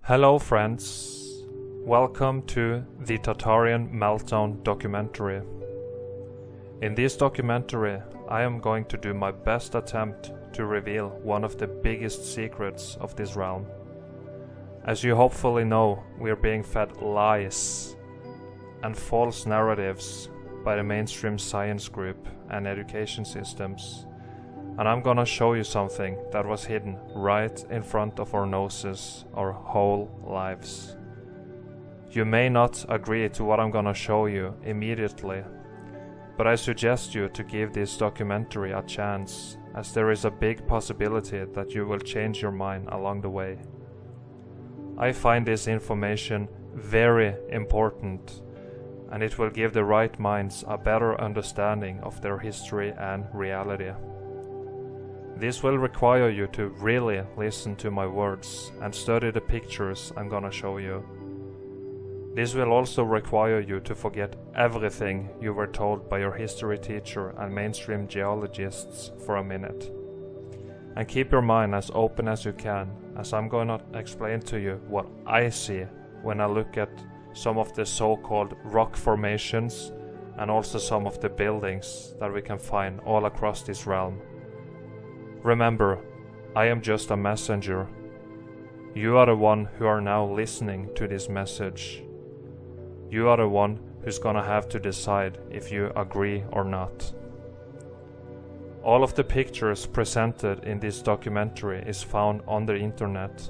Hello friends, welcome to the Tartarian Meltdown documentary. In this documentary I am going to do my best attempt to reveal one of the biggest secrets of this realm. As you hopefully know, we are being fed lies and false narratives by the mainstream science group and education systems. And I'm gonna show you something that was hidden right in front of our noses our whole lives. You may not agree to what I'm gonna show you immediately, but I suggest you to give this documentary a chance, as there is a big possibility that you will change your mind along the way. I find this information very important, and it will give the right minds a better understanding of their history and reality. This will require you to really listen to my words and study the pictures I'm gonna show you. This will also require you to forget everything you were told by your history teacher and mainstream geologists for a minute. And keep your mind as open as you can, as I'm gonna explain to you what I see when I look at some of the so-called rock formations and also some of the buildings that we can find all across this realm. Remember, I am just a messenger. You are the one who are now listening to this message. You are the one who's gonna have to decide if you agree or not. All of the pictures presented in this documentary is found on the internet,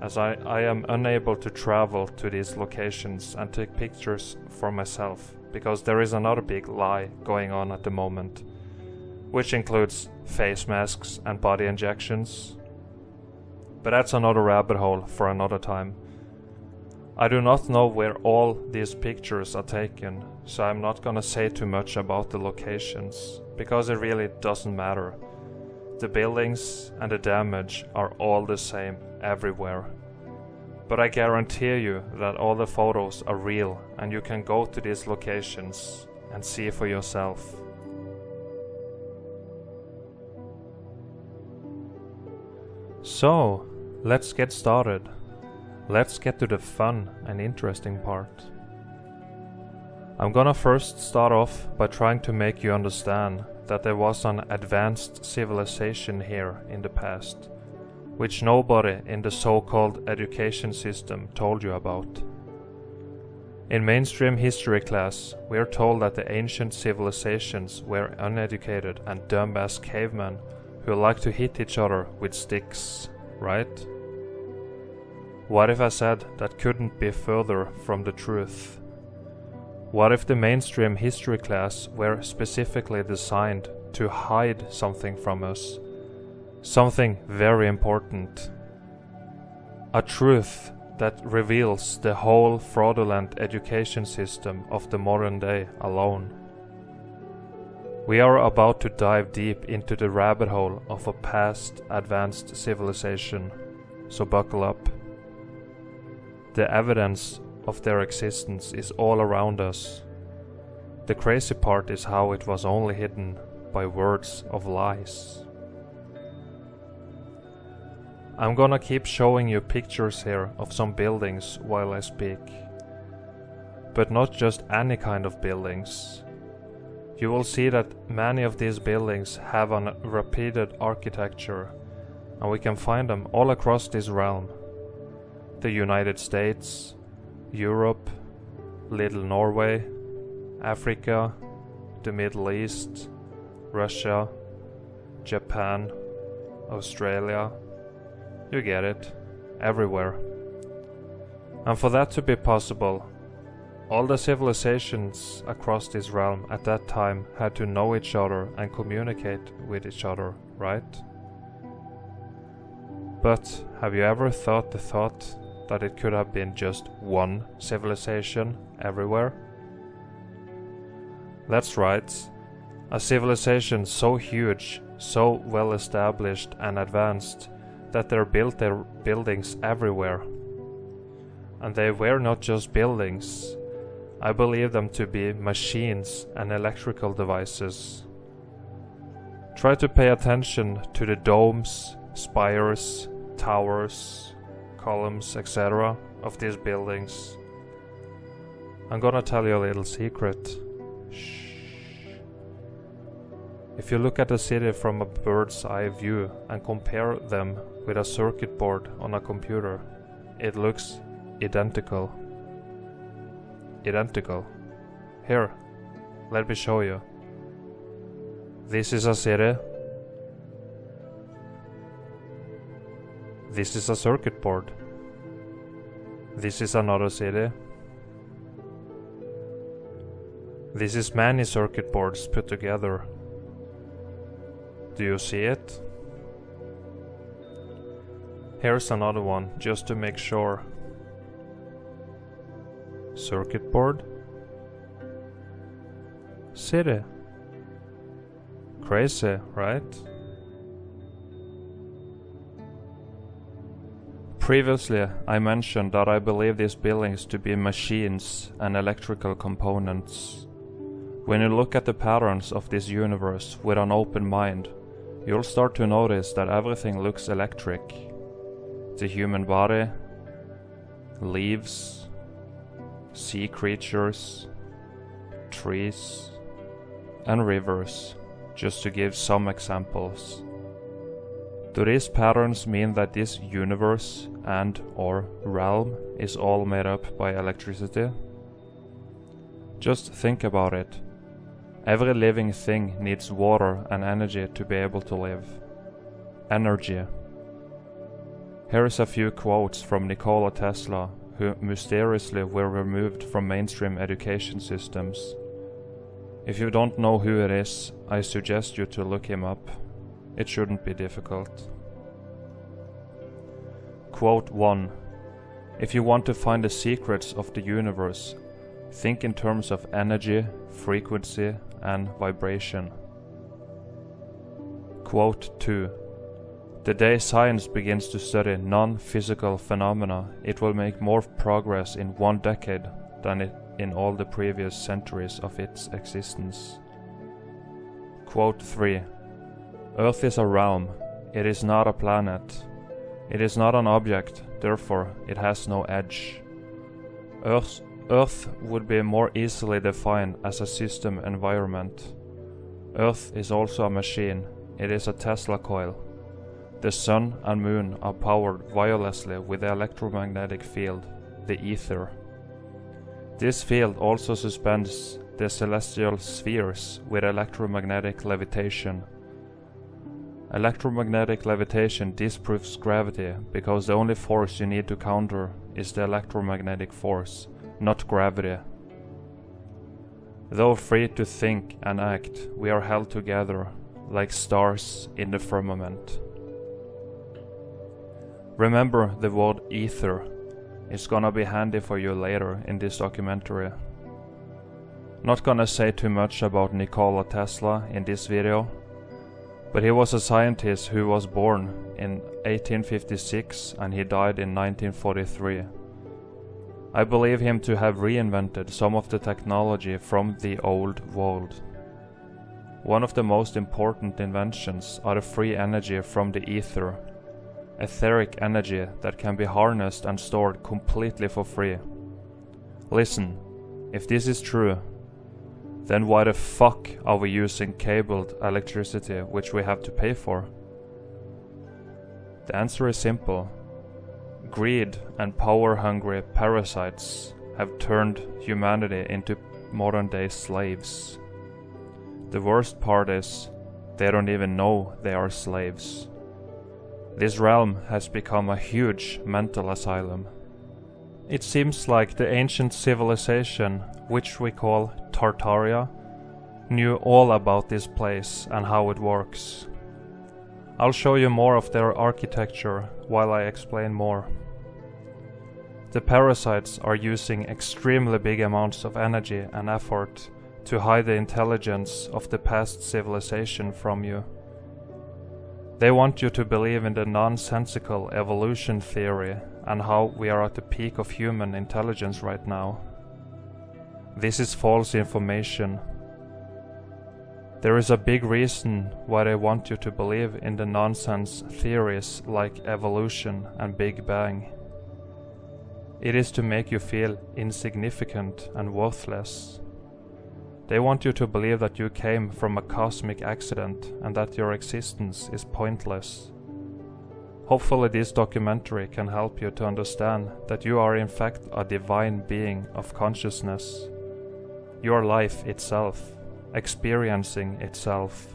as I am unable to travel to these locations and take pictures for myself, because there is another big lie going on at the moment, which includes face masks and body injections. But that's another rabbit hole for another time. I do not know where all these pictures are taken, so I'm not gonna say too much about the locations, because it really doesn't matter. The buildings and the damage are all the same everywhere. But I guarantee you that all the photos are real, and you can go to these locations and see for yourself. So, let's get started. Let's get to the fun and interesting part. I'm gonna first start off by trying to make you understand that there was an advanced civilization here in the past, which nobody in the so-called education system told you about. In mainstream history class, we are told that the ancient civilizations were uneducated and dumb-ass cavemen who like to hit each other with sticks, right? What if I said that couldn't be further from the truth? What if the mainstream history class were specifically designed to hide something from us? Something very important. A truth that reveals the whole fraudulent education system of the modern day alone. We are about to dive deep into the rabbit hole of a past advanced civilization, so buckle up. The evidence of their existence is all around us. The crazy part is how it was only hidden by words of lies. I'm gonna keep showing you pictures here of some buildings while I speak. But not just any kind of buildings. You will see that many of these buildings have a repeated architecture, and we can find them all across this realm. The United States, Europe, Little Norway, Africa, the Middle East, Russia, Japan, Australia. You get it, everywhere. And for that to be possible, all the civilizations across this realm at that time had to know each other and communicate with each other, right? But have you ever thought the thought that it could have been just one civilization everywhere? That's right, a civilization so huge, so well established and advanced that they built their buildings everywhere. And they were not just buildings. I believe them to be machines and electrical devices. Try to pay attention to the domes, spires, towers, columns, etc. of these buildings. I'm gonna tell you a little secret. Shh. If you look at the city from a bird's eye view and compare them with a circuit board on a computer, it looks identical. Identical. Here, let me show you. This is a city. This is a circuit board. This is another city. This is many circuit boards put together. Do you see it? Here's another one, just to make sure. Circuit board. City. Crazy, right? Previously, I mentioned that I believe these buildings to be machines and electrical components. When you look at the patterns of this universe with an open mind, you'll start to notice that everything looks electric. The human body, leaves, sea creatures, trees, and rivers, just to give some examples. Do these patterns mean that this universe and/or realm is all made up by electricity? Just think about it. Every living thing needs water and energy to be able to live. Energy. Here is a few quotes from Nikola Tesla, who mysteriously were removed from mainstream education systems. If you don't know who it is, I suggest you to look him up. It shouldn't be difficult. Quote 1. If you want to find the secrets of the universe, think in terms of energy, frequency, and vibration. Quote 2. The day science begins to study non-physical phenomena, it will make more progress in 1 decade than in all the previous centuries of its existence. Quote 3. Earth is a realm, it is not a planet. It is not an object, therefore it has no edge. Earth would be more easily defined as a system environment. Earth is also a machine, it is a Tesla coil. The sun and moon are powered wirelessly with the electromagnetic field, the ether. This field also suspends the celestial spheres with electromagnetic levitation. Electromagnetic levitation disproves gravity because the only force you need to counter is the electromagnetic force, not gravity. Though free to think and act, we are held together like stars in the firmament. Remember the word ether. It's gonna be handy for you later in this documentary. Not gonna say too much about Nikola Tesla in this video, but he was a scientist who was born in 1856 and he died in 1943. I believe him to have reinvented some of the technology from the old world. One of the most important inventions are the free energy from the ether, etheric energy that can be harnessed and stored completely for free. Listen, if this is true, then why the fuck are we using cabled electricity which we have to pay for? The answer is simple. Greed and power-hungry parasites have turned humanity into modern-day slaves. The worst part is, they don't even know they are slaves. This realm has become a huge mental asylum. It seems like the ancient civilization, which we call Tartaria, knew all about this place and how it works. I'll show you more of their architecture while I explain more. The parasites are using extremely big amounts of energy and effort to hide the intelligence of the past civilization from you. They want you to believe in the nonsensical evolution theory and how we are at the peak of human intelligence right now. This is false information. There is a big reason why they want you to believe in the nonsense theories like evolution and Big Bang. It is to make you feel insignificant and worthless. They want you to believe that you came from a cosmic accident and that your existence is pointless. Hopefully this documentary can help you to understand that you are in fact a divine being of consciousness. You are life itself, experiencing itself.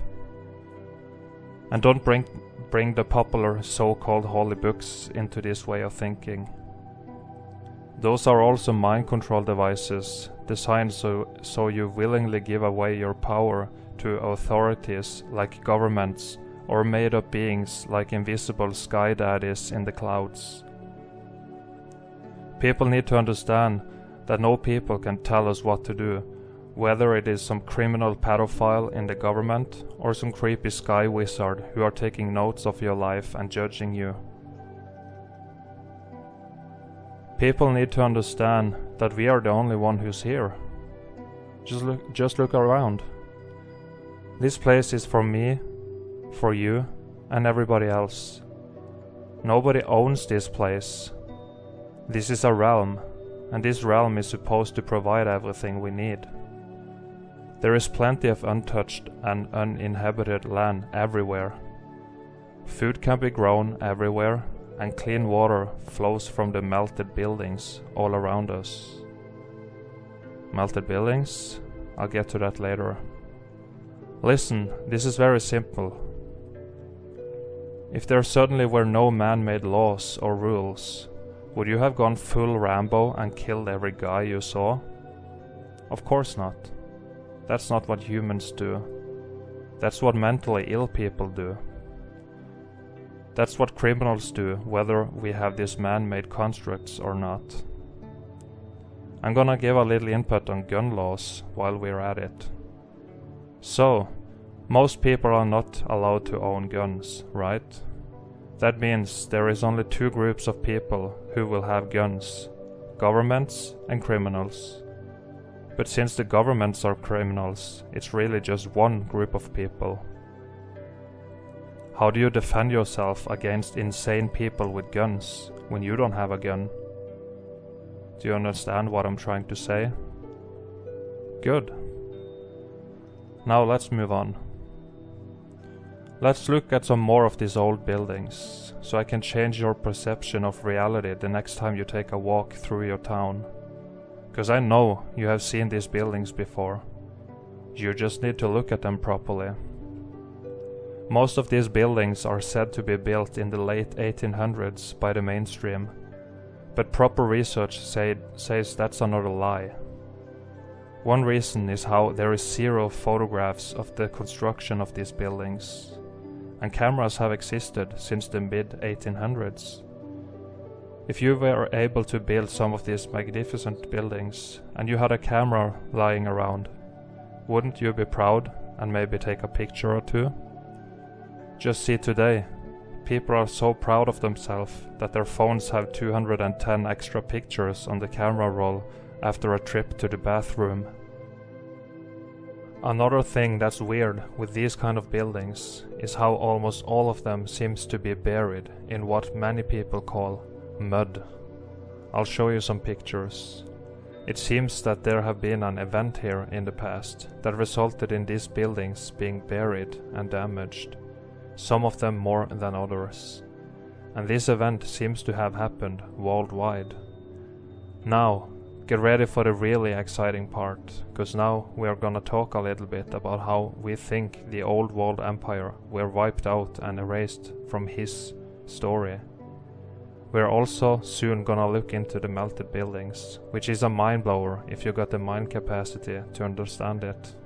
And don't bring the popular so-called holy books into this way of thinking. Those are also mind control devices designed so you willingly give away your power to authorities like governments or made-up beings like invisible sky daddies in the clouds. People need to understand that no people can tell us what to do, whether it is some criminal pedophile in the government or some creepy sky wizard who are taking notes of your life and judging you. People need to understand that we are the only one who's here. Just look around. This place is for me, for you, and everybody else. Nobody owns this place. This is a realm, and this realm is supposed to provide everything we need. There is plenty of untouched and uninhabited land everywhere. Food can be grown everywhere, and clean water flows from the melted buildings all around us. Melted buildings? I'll get to that later. Listen, this is very simple. If there suddenly were no man-made laws or rules, would you have gone full Rambo and killed every guy you saw? Of course not. That's not what humans do. That's what mentally ill people do. That's what criminals do, whether we have these man-made constructs or not. I'm gonna give a little input on gun laws while we're at it. So, most people are not allowed to own guns, right? That means there is only two groups of people who will have guns: governments and criminals. But since the governments are criminals, it's really just one group of people. How do you defend yourself against insane people with guns when you don't have a gun? Do you understand what I'm trying to say? Good. Now let's move on. Let's look at some more of these old buildings, so I can change your perception of reality the next time you take a walk through your town. 'Cause I know you have seen these buildings before. You just need to look at them properly. Most of these buildings are said to be built in the late 1800s by the mainstream, but proper research says that's another lie. One reason is how there is zero photographs of the construction of these buildings, and cameras have existed since the mid-1800s. If you were able to build some of these magnificent buildings, and you had a camera lying around, wouldn't you be proud and maybe take a picture or two? Just see today, people are so proud of themselves that their phones have 210 extra pictures on the camera roll after a trip to the bathroom. Another thing that's weird with these kind of buildings is how almost all of them seems to be buried in what many people call mud. I'll show you some pictures. It seems that there have been an event here in the past that resulted in these buildings being buried and damaged, some of them more than others. And this event seems to have happened worldwide. Now, get ready for the really exciting part, because now we are gonna talk a little bit about how we think the old world empire were wiped out and erased from his story. We're also soon gonna look into the melted buildings, which is a mind blower if you got the mind capacity to understand it.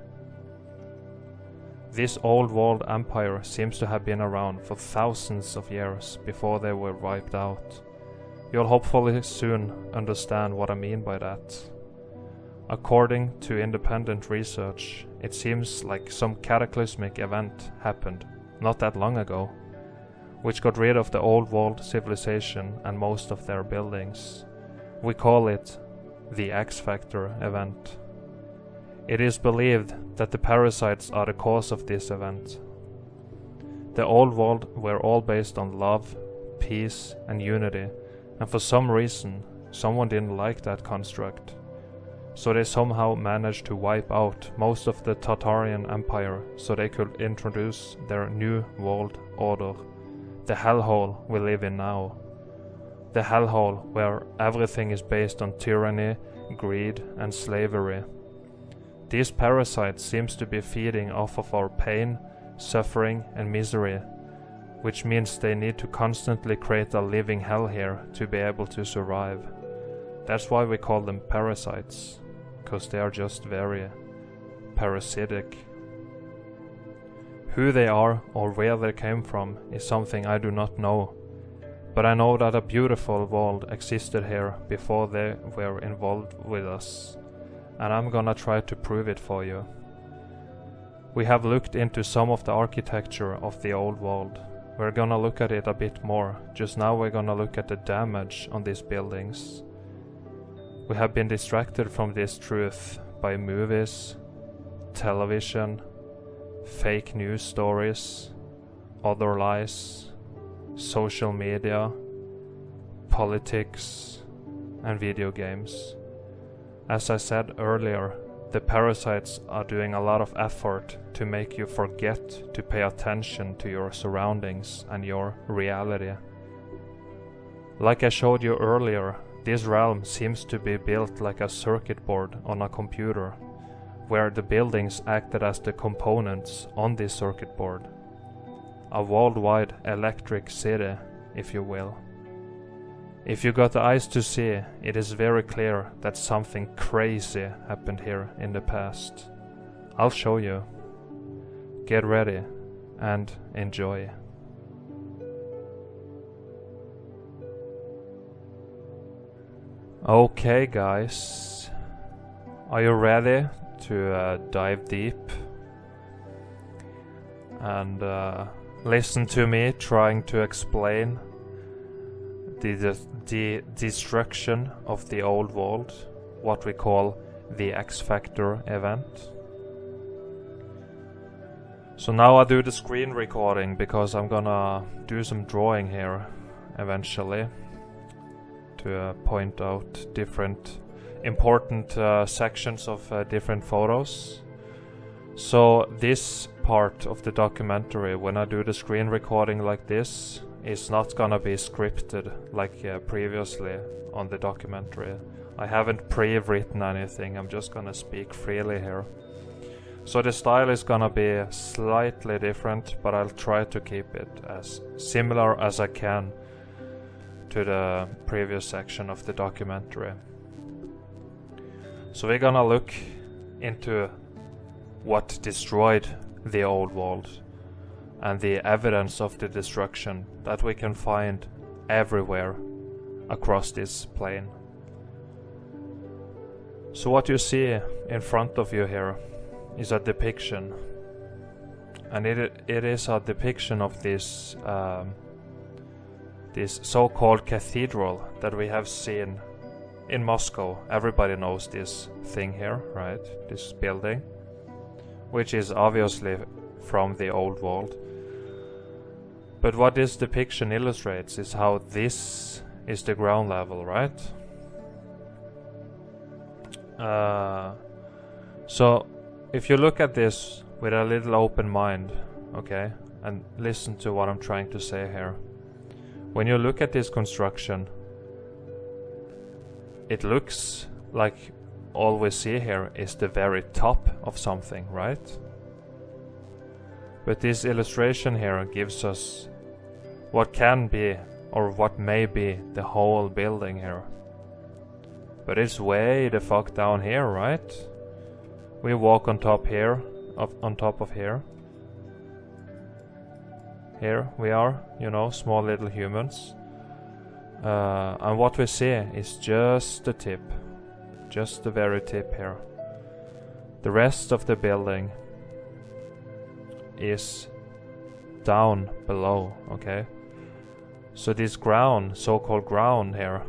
This old world empire seems to have been around for thousands of years before they were wiped out. You'll hopefully soon understand what I mean by that. According to independent research, it seems like some cataclysmic event happened not that long ago, which got rid of the old world civilization and most of their buildings. We call it the X Factor event. It is believed that the parasites are the cause of this event. The old world were all based on love, peace and unity, and for some reason, Someone didn't like that construct. So they somehow managed to wipe out most of the Tartarian Empire so they could introduce their new world order. The hellhole we live in now. The hellhole where everything is based on tyranny, greed and slavery. These parasites seems to be feeding off of our pain, suffering and misery, which means they need to constantly create a living hell here to be able to survive. That's why we call them parasites, because they are just very parasitic. Who they are or where they came from is something I do not know, but I know that a beautiful world existed here before they were involved with us, and I'm gonna try to prove it for you. We have looked into some of the architecture of the old world. We're gonna look at it a bit more. Just now we're gonna look at the damage on these buildings. We have been distracted from this truth by movies, television, fake news stories, other lies, social media, politics, and video games. As I said earlier, the parasites are doing a lot of effort to make you forget to pay attention to your surroundings and your reality. Like I showed you earlier, this realm seems to be built like a circuit board on a computer, where the buildings acted as the components on this circuit board. A worldwide electric city, if you will. If you got the eyes to see, it is very clear that something crazy happened here in the past. I'll show you. Get ready and enjoy. Okay guys, are you ready to dive deep and listen to me trying to explain the destruction of the old world, what we call the X Factor event? So now I do the screen recording because I'm gonna do some drawing here eventually to point out different important sections of different photos. So this part of the documentary, when I do the screen recording like this, is not gonna be scripted like previously on the documentary. I haven't pre-written anything, I'm just gonna speak freely here. So the style is gonna be slightly different, but I'll try to keep it as similar as I can to the previous section of the documentary. So we're gonna look into what destroyed the old world and the evidence of the destruction that we can find everywhere across this plane. So what you see in front of you here is a depiction, and it is a depiction of this this so-called cathedral that we have seen in Moscow. Everybody knows this thing here, right? This building, which is obviously from the old world. But what this depiction illustrates is how this is the ground level, right? So if you look at this with a little open mind, okay, and listen to what I'm trying to say here. When you look at this construction, it looks like all we see here is the very top of something, right? But this illustration here gives us what can be, or what may be, the whole building here. But it's way the fuck down here, right? We walk on top here, on top of here. Here we are, you know, small little humans. And what we see is just the tip. Just the very tip here. The rest of the building is down below, okay? So this ground, so-called ground here,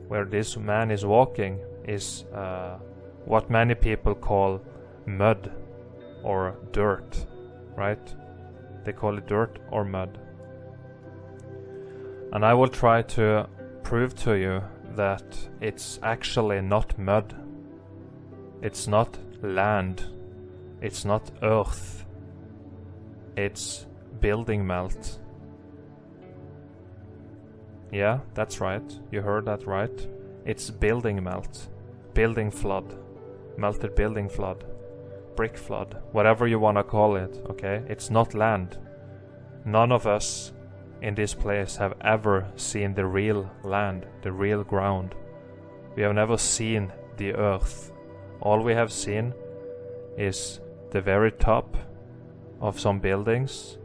where this man is walking, is what many people call mud or dirt, right? They call it dirt or mud. And I will try to prove to you that it's actually not mud. It's not land. It's not earth. It's building melt. Yeah, that's right. You heard that right. It's building melt. Building flood. Melted building flood. Brick flood. Whatever you wanna call it, okay? It's not land. None of us in this place have ever seen the real land, the real ground. We have never seen the earth. All we have seen is the very top of some buildings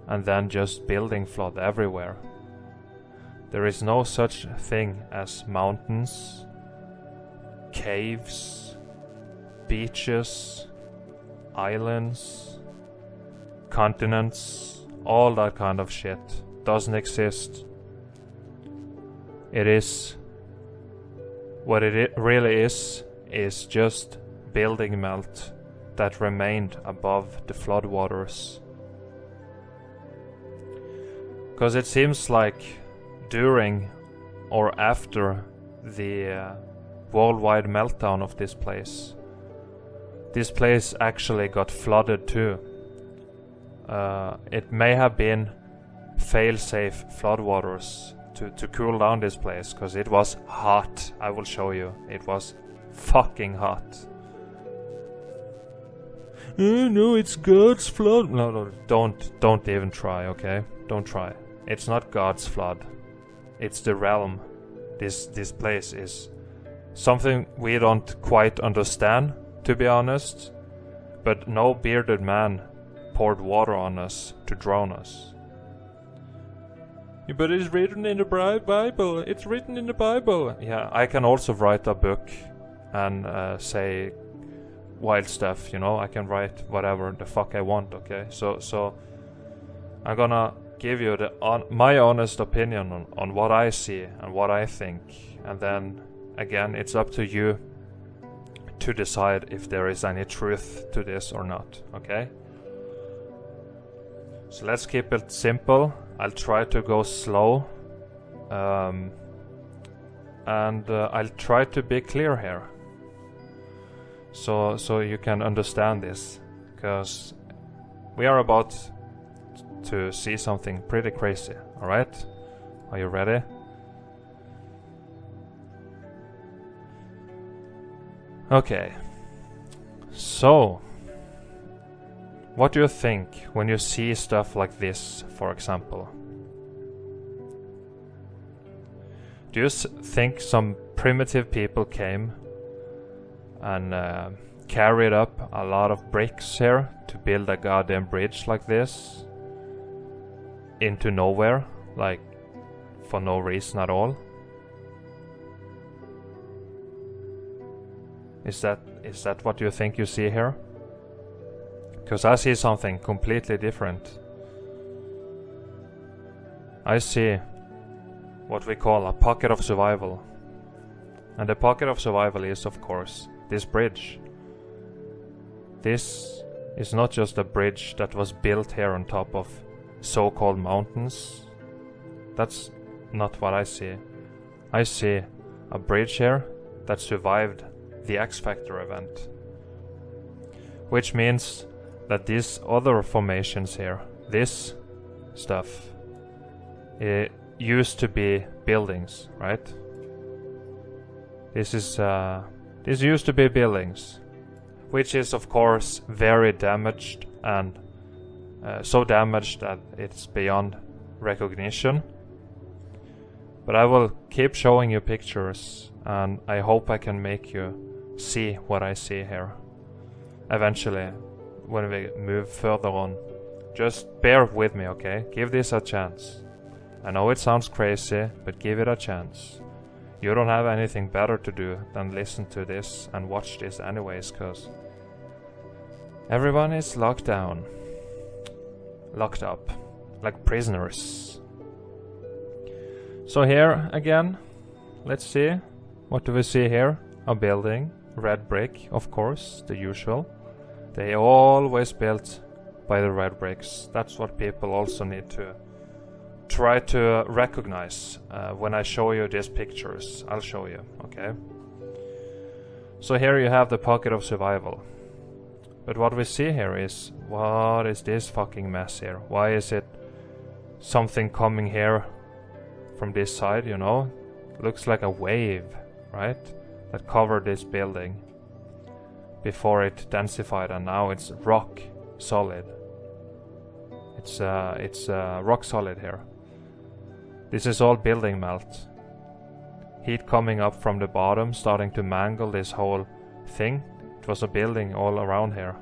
and then just building flood everywhere. There is no such thing as mountains, caves, beaches, islands, continents, all that kind of shit doesn't exist. It is what it really is just building melt that remained above the floodwaters. Because it seems like during or after the worldwide meltdown of this place actually got flooded too. It may have been fail-safe floodwaters to cool down this place, because it was hot. I will show you. It was fucking hot. No, it's God's flood. No, don't even try, okay? Don't try. It's not God's flood. It's the realm. This place is something we don't quite understand, to be honest. But no bearded man poured water on us to drown us. Yeah, but it's written in the Bible. It's written in the Bible. Yeah, I can also write a book and say wild stuff, you know. I can write whatever the fuck I want, okay? So I'm gonna give you my honest opinion on what I see and what I think, and then again it's up to you to decide if there is any truth to this or not, okay? So let's keep it simple. I'll try to go slow, and I'll try to be clear here, so you can understand this, because we are about to see something pretty crazy. All right, are you ready? Okay, so what do you think when you see stuff like this, for example? Do you think some primitive people came and carried up a lot of bricks here to build a goddamn bridge like this into nowhere, like for no reason at all? Is that what you think you see here? Because I see something completely different. I see what we call a pocket of survival. And the pocket of survival is, of course, this bridge. This is not just a bridge that was built here on top of so-called mountains. That's not what I see. I see a bridge here that survived the X Factor event. Which means that these other formations here, this stuff, it used to be buildings, right? This used to be buildings, which is of course very damaged, and so damaged that it's beyond recognition. But I will keep showing you pictures, and I hope I can make you see what I see here eventually when we move further on. Just bear with me, okay? Give this a chance. I know it sounds crazy, but give it a chance. You don't have anything better to do than listen to this and watch this anyways, cause everyone is locked down. Locked up. Like prisoners. So here again, let's see. What do we see here? A building. Red brick, of course, the usual. They always built by the red bricks. That's what people also need try to recognize when I show you these pictures. I'll show you, okay? So here you have the pocket of survival. But what we see here is, what is this fucking mess here? Why is it something coming here from this side, you know? Looks like a wave, right? That covered this building before it densified, and now it's rock solid. It's rock solid here. This is all building melt. Heat coming up from the bottom, starting to mangle this whole thing. It was a building all around here.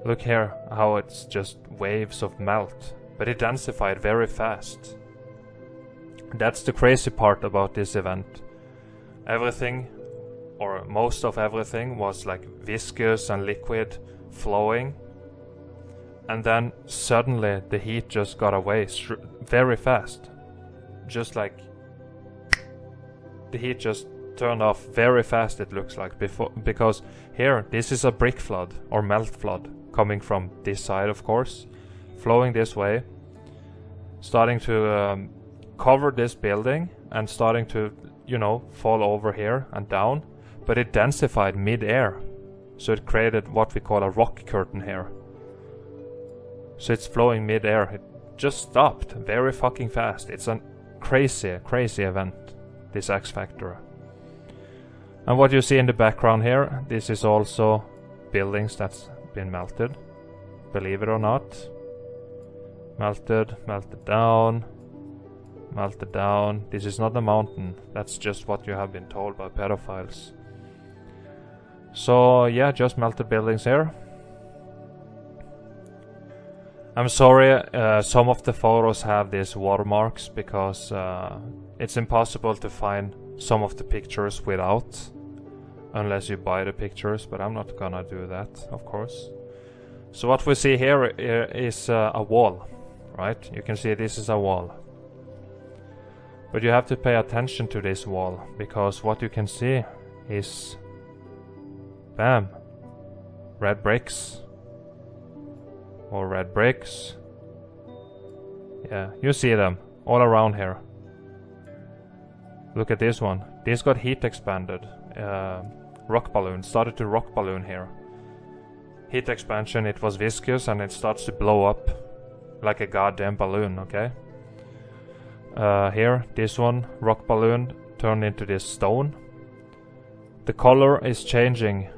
Look here how it's just waves of melt, but it densified very fast. That's the crazy part about this event. Everything, or most of everything, was like viscous and liquid flowing, and then suddenly the heat just got away very fast. Just like the heat just turned off very fast, it looks like, because here this is a brick flood or melt flood coming from this side, of course, flowing this way, starting to cover this building and starting to, you know, fall over here and down, but it densified mid-air, so it created what we call a rock curtain here. So it's flowing mid-air. It just stopped very fucking fast. It's a crazy event, this X Factor. And what you see in the background here, this is also buildings that's been melted, believe it or not. Melted down. This is not a mountain, that's just what you have been told by pedophiles. So yeah, just melted buildings here. I'm sorry, some of the photos have these watermarks because it's impossible to find some of the pictures without, unless you buy the pictures, but I'm not gonna do that, of course. So what we see here is a wall, right? You can see this is a wall. But you have to pay attention to this wall, because what you can see is, bam, red bricks. More red bricks. Yeah, you see them all around here. Look at this one. This got heat expanded. Rock balloon, started to rock balloon here. Heat expansion, it was viscous and it starts to blow up like a goddamn balloon, okay? Here, this one, rock balloon, turned into this stone. The color is changing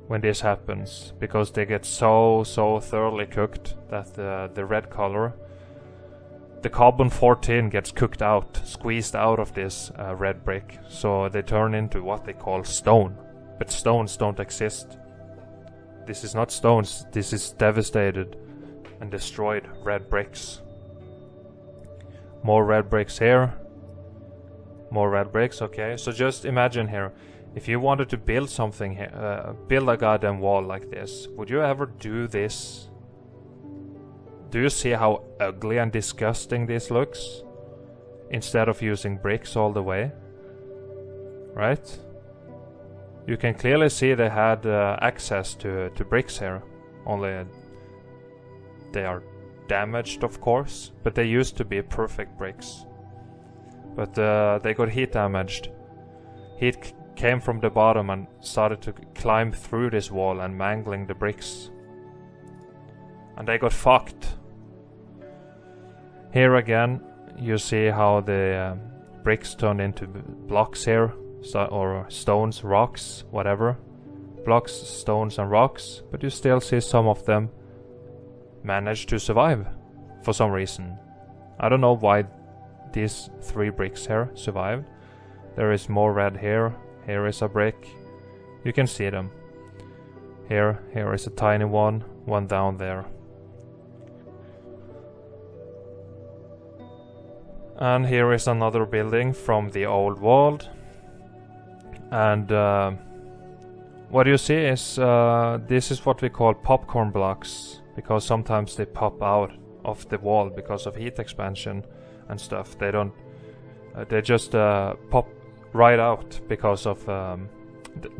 when this happens, because they get so thoroughly cooked that the red color, the carbon-14 gets cooked out, squeezed out of this red brick, so they turn into what they call stone. But stones don't exist. This is not stones, this is devastated and destroyed red bricks. More red bricks here. More red bricks, okay. So just imagine here, if you wanted to build something here, build a goddamn wall like this, would you ever do this? Do you see how ugly and disgusting this looks? Instead of using bricks all the way. Right? You can clearly see they had access to bricks here. Only they are damaged, of course, but they used to be perfect bricks. But they got heat damaged. Heat came from the bottom and started to climb through this wall and mangling the bricks. And they got fucked. Here again, you see how the bricks turned into blocks here, or stones, rocks, whatever. Blocks, stones and rocks, but you still see some of them manage to survive for some reason. I don't know why these 3 bricks here survived. There is more red here. Here is a brick. You can see them. Here is a tiny one down there. And here is another building from the old world. And what you see is this is what we call popcorn blocks, because sometimes they pop out of the wall because of heat expansion and stuff. They don't. They just pop right out because of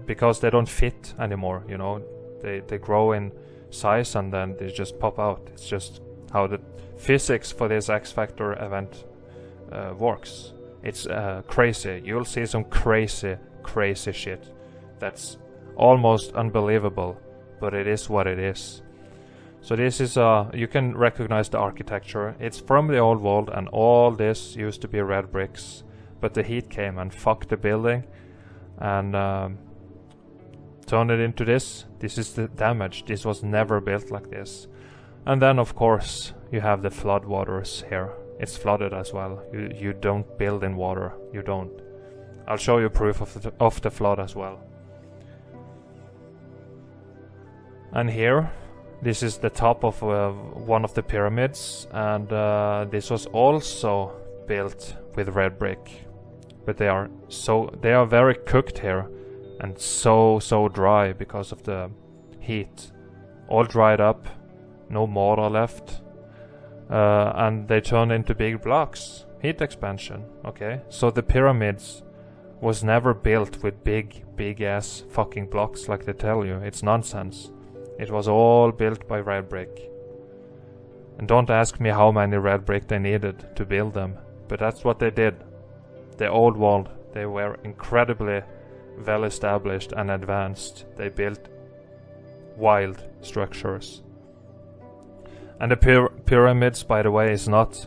because they don't fit anymore. You know, they grow in size and then they just pop out. It's just how the physics for this X Factor event works. It's crazy. You'll see some crazy shit that's almost unbelievable, but it is what it is. So this is you can recognize the architecture. It's from the old world, and all this used to be red bricks, but the heat came and fucked the building and turned it into this. This is the damage. This was never built like this. And then of course you have the flood waters here. It's flooded as well. You don't build in water. You don't. I'll show you proof of the flood as well. And here, this is the top of one of the pyramids, and this was also built with red brick. But they are very cooked here, and so dry because of the heat. All dried up, no mortar left, and they turn into big blocks. Heat expansion. Okay, so the pyramids was never built with big ass fucking blocks like they tell you. It's nonsense. It was all built by red brick. And don't ask me how many red brick they needed to build them, but that's what they did. The old world, they were incredibly well established and advanced. They built wild structures. And the pyramids, by the way, is not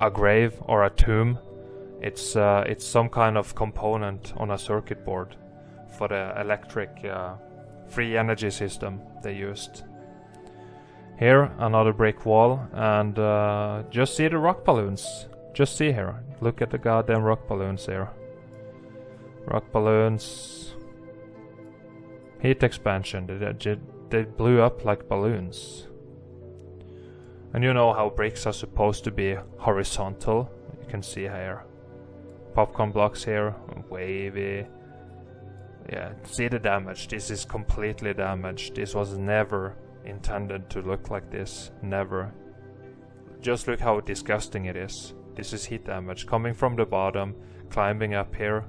a grave or a tomb. It's some kind of component on a circuit board for the electric free energy system they used. Here, another brick wall, and just see the rock balloons. Just see here. Look at the goddamn rock balloons here. Rock balloons. Heat expansion. They blew up like balloons. And you know how bricks are supposed to be horizontal. You can see here. Popcorn blocks here. Wavy. Yeah, see the damage. This is completely damaged. This was never intended to look like this. Never. Just look how disgusting it is. This is heat damage coming from the bottom, climbing up here.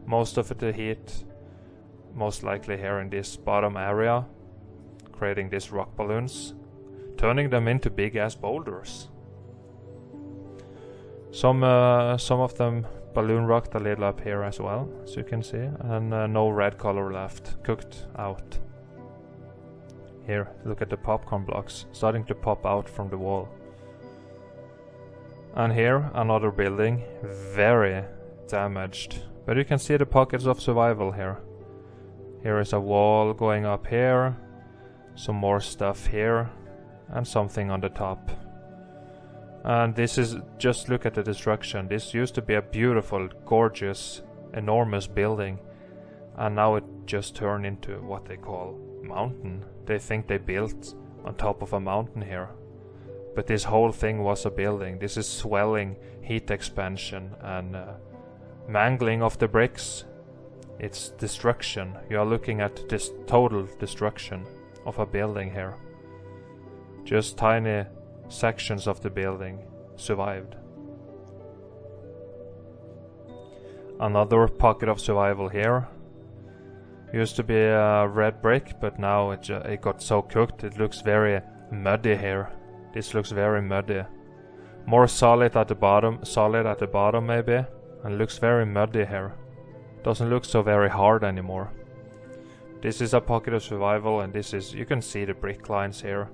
Most of the heat, most likely here in this bottom area, creating these rock balloons, turning them into big ass boulders. Some of them balloon rocked a little up here as well, as you can see, and no red color left, cooked out. Here, look at the popcorn blocks starting to pop out from the wall. And here, another building, very damaged, but you can see the pockets of survival here. Here is a wall going up here, some more stuff here, and something on the top. And this is, just look at the destruction. This used to be a beautiful, gorgeous, enormous building, and now it just turned into what they call mountain. They think they built on top of a mountain here, but this whole thing was a building. This is swelling, heat expansion, and mangling of the bricks. It's destruction. You are looking at this total destruction of a building here. Just tiny sections of the building survived. Another pocket of survival here. Used to be a red brick, but now it got so cooked it looks very muddy here. This looks very muddy. More solid at the bottom maybe, and looks very muddy here. Doesn't look so very hard anymore. This is a pocket of survival, and this is, you can see the brick lines here.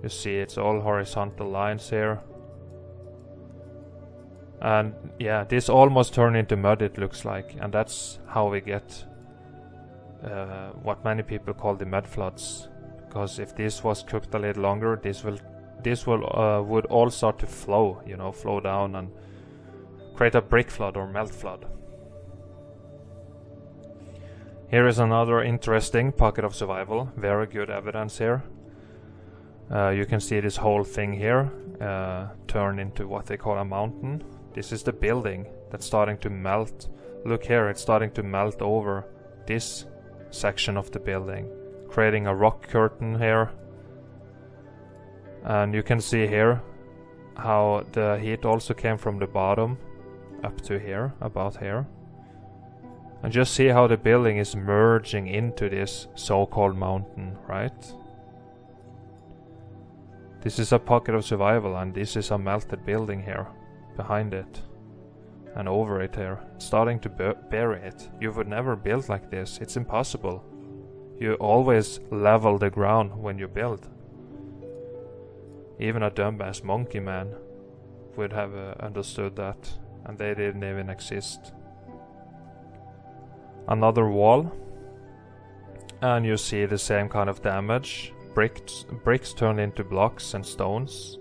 You see it's all horizontal lines here. And yeah, this almost turned into mud, it looks like, and that's how we get what many people call the mud floods. Because if this was cooked a little longer, this would all start to flow, you know, flow down and create a brick flood or melt flood. Here is another interesting pocket of survival. Very good evidence here. You can see this whole thing here turn into what they call a mountain. This is the building that's starting to melt. Look here, it's starting to melt over this section of the building, creating a rock curtain here. And you can see here how the heat also came from the bottom up to here, about here. And just see how the building is merging into this so-called mountain, right? This is a pocket of survival, and this is a melted building here, behind it, and over it here, starting to bury it. You would never build like this, it's impossible. You always level the ground when you build. Even a dumbass monkey man would have understood that, and they didn't even exist. Another wall, and you see the same kind of damage. Bricks turn into blocks and stones,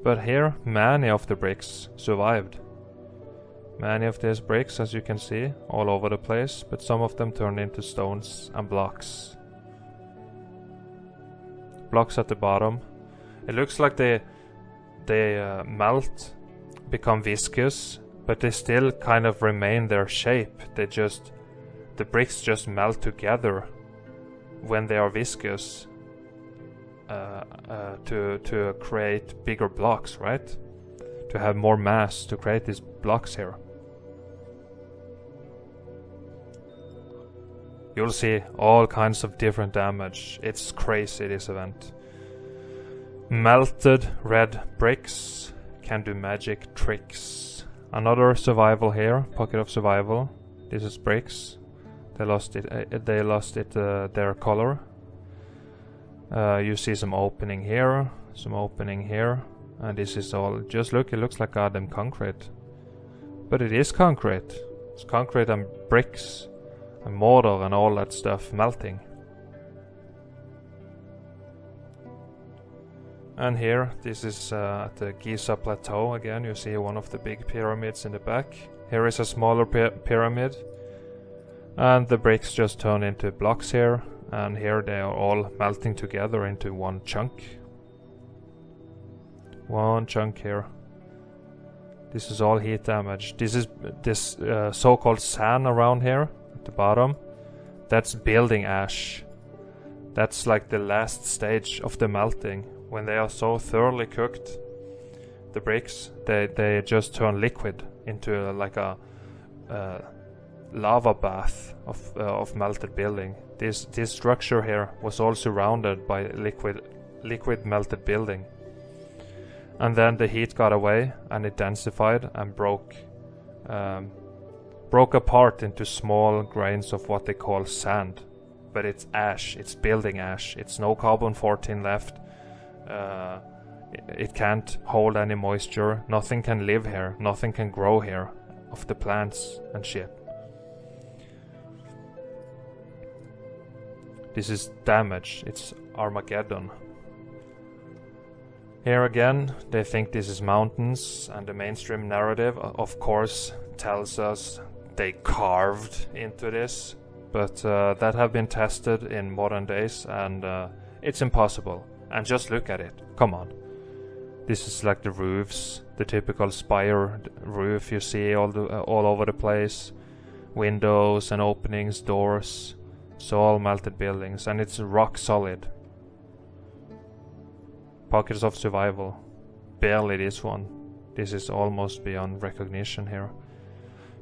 but here many of the bricks survived. Many of these bricks, as you can see, all over the place, but some of them turned into stones and blocks. Blocks at the bottom. It looks like they melt, become viscous, but they still kind of remain their shape. The bricks just melt together when they are viscous to create bigger blocks, right? To have more mass to create these blocks here. You'll see all kinds of different damage. It's crazy, this event. Melted red bricks can do magic tricks. Another survival here, pocket of survival. This is bricks. They lost their color. You see some opening here, and this is all, just look, it looks like goddamn concrete. But it is concrete. It's concrete and bricks and mortar and all that stuff melting. And here, this is at the Giza Plateau again. You see one of the big pyramids in the back. Here is a smaller pyramid. And the bricks just turn into blocks here. And here they are all melting together into one chunk. One chunk here. This is all heat damage. This is this so-called sand around here at the bottom. That's building ash. That's like the last stage of the melting. When they are so thoroughly cooked, the bricks, they just turn liquid into like a lava bath of melted building. This structure here was all surrounded by liquid melted building. And then the heat got away and it densified and broke apart into small grains of what they call sand. But it's ash, it's building ash, it's no carbon-14 left. It can't hold any moisture, nothing can live here, nothing can grow here of the plants and shit. This is damage, it's Armageddon. Here again, they think this is mountains, and the mainstream narrative, of course, tells us they carved into this, but that have been tested in modern days, and it's impossible. And just look at it, come on. This is like the roofs, the typical spire roof you see all over the place. Windows and openings, doors, so all melted buildings, and it's rock solid. Pockets of survival, barely this one. This is almost beyond recognition here.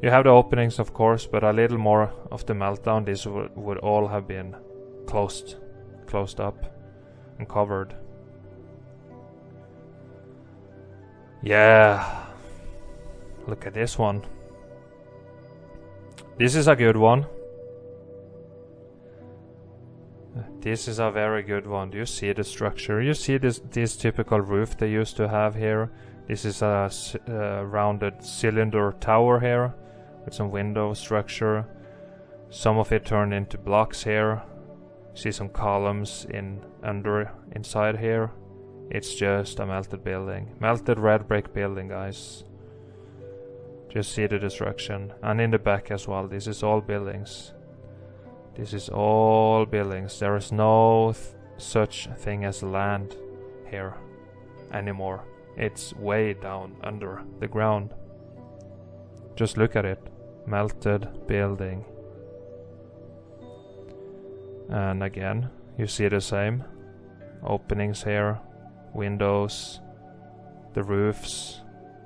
You have the openings, of course, but a little more of the meltdown, this would all have been closed up and covered. Yeah, look at this one. This is a good one. This is a very good one. Do you see the structure? You see this typical roof they used to have here. This is a rounded cylinder tower here with some window structure. Some of it turned into blocks here. See some columns inside here. It's just a melted building. Melted red brick building, guys. Just see the destruction. And in the back as well. This is all buildings. This is all buildings. There is no such thing as land here anymore. It's way down under the ground. Just look at it. Melted building. And again, you see the same. Openings here, windows, the roofs,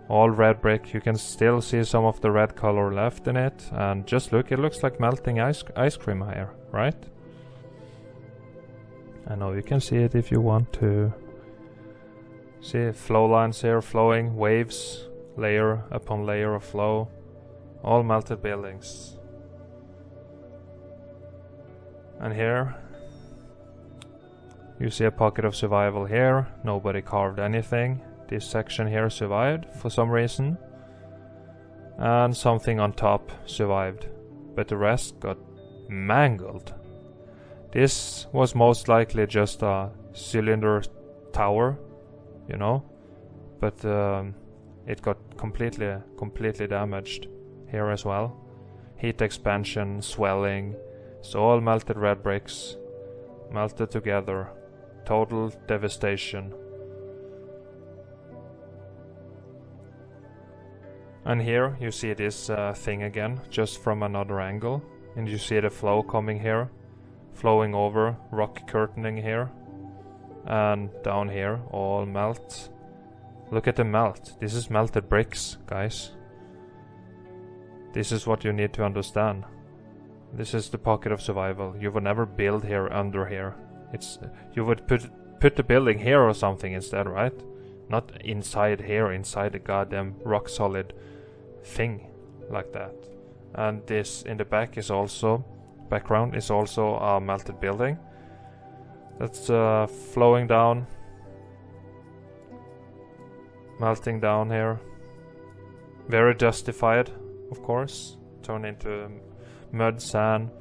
all red brick. You can still see some of the red color left in it. And just look, it looks like melting ice cream here, right? I know you can see it if you want to. See flow lines here, flowing waves, layer upon layer of flow, all melted buildings. And here you see a pocket of survival here. Nobody carved anything. This section here survived for some reason, and something on top survived, but the rest got mangled. This was most likely just a cylinder tower, you know, but it got completely damaged here as well. Heat expansion, swelling, so all melted red bricks, melted together, total devastation. And here you see this thing again, just from another angle, and you see the flow coming here, flowing over, rock curtaining here, and down here, all melt. Look at the melt. This is melted bricks, guys. This is what you need to understand. This is the pocket of survival. You would never build here under here. You would put the building here or something instead, right? Not inside here, inside the goddamn rock solid thing like that. And this in the back is also, background is also a melted building. That's flowing down, melting down here. Very justified, of course. Turn into mud, sand,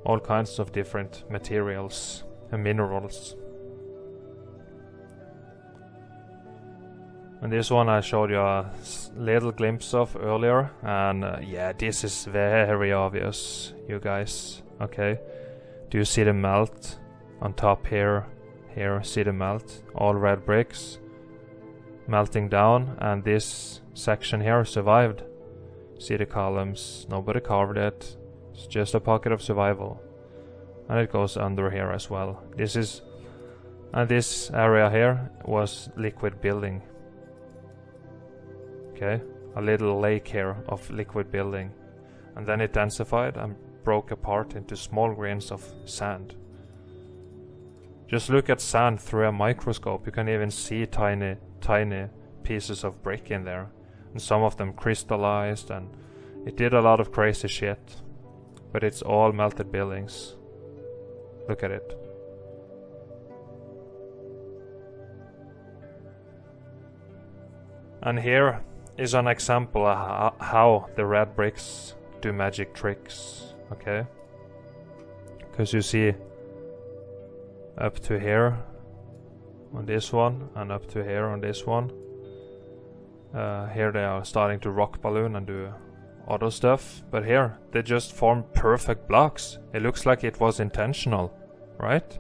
all kinds of different materials and minerals. And this one I showed you a little glimpse of earlier, and yeah, this is very obvious, you guys. Okay, do you see the melt on top here? Here, see the melt? All red bricks melting down, and this section here survived. See the columns, nobody carved it. It's just a pocket of survival, and it goes under here as well. And this area here was liquid building. Okay, a little lake here of liquid building, and then it densified and broke apart into small grains of sand. Just look at sand through a microscope. You can even see tiny pieces of brick in there, and some of them crystallized, and it did a lot of crazy shit. But it's all melted buildings. Look at it. And here is an example of how the red bricks do magic tricks, okay? Because you see up to here on this one, and up to here on this one. Here they are starting to rock balloon and do other stuff, but here they just form perfect blocks. It looks like it was intentional, right?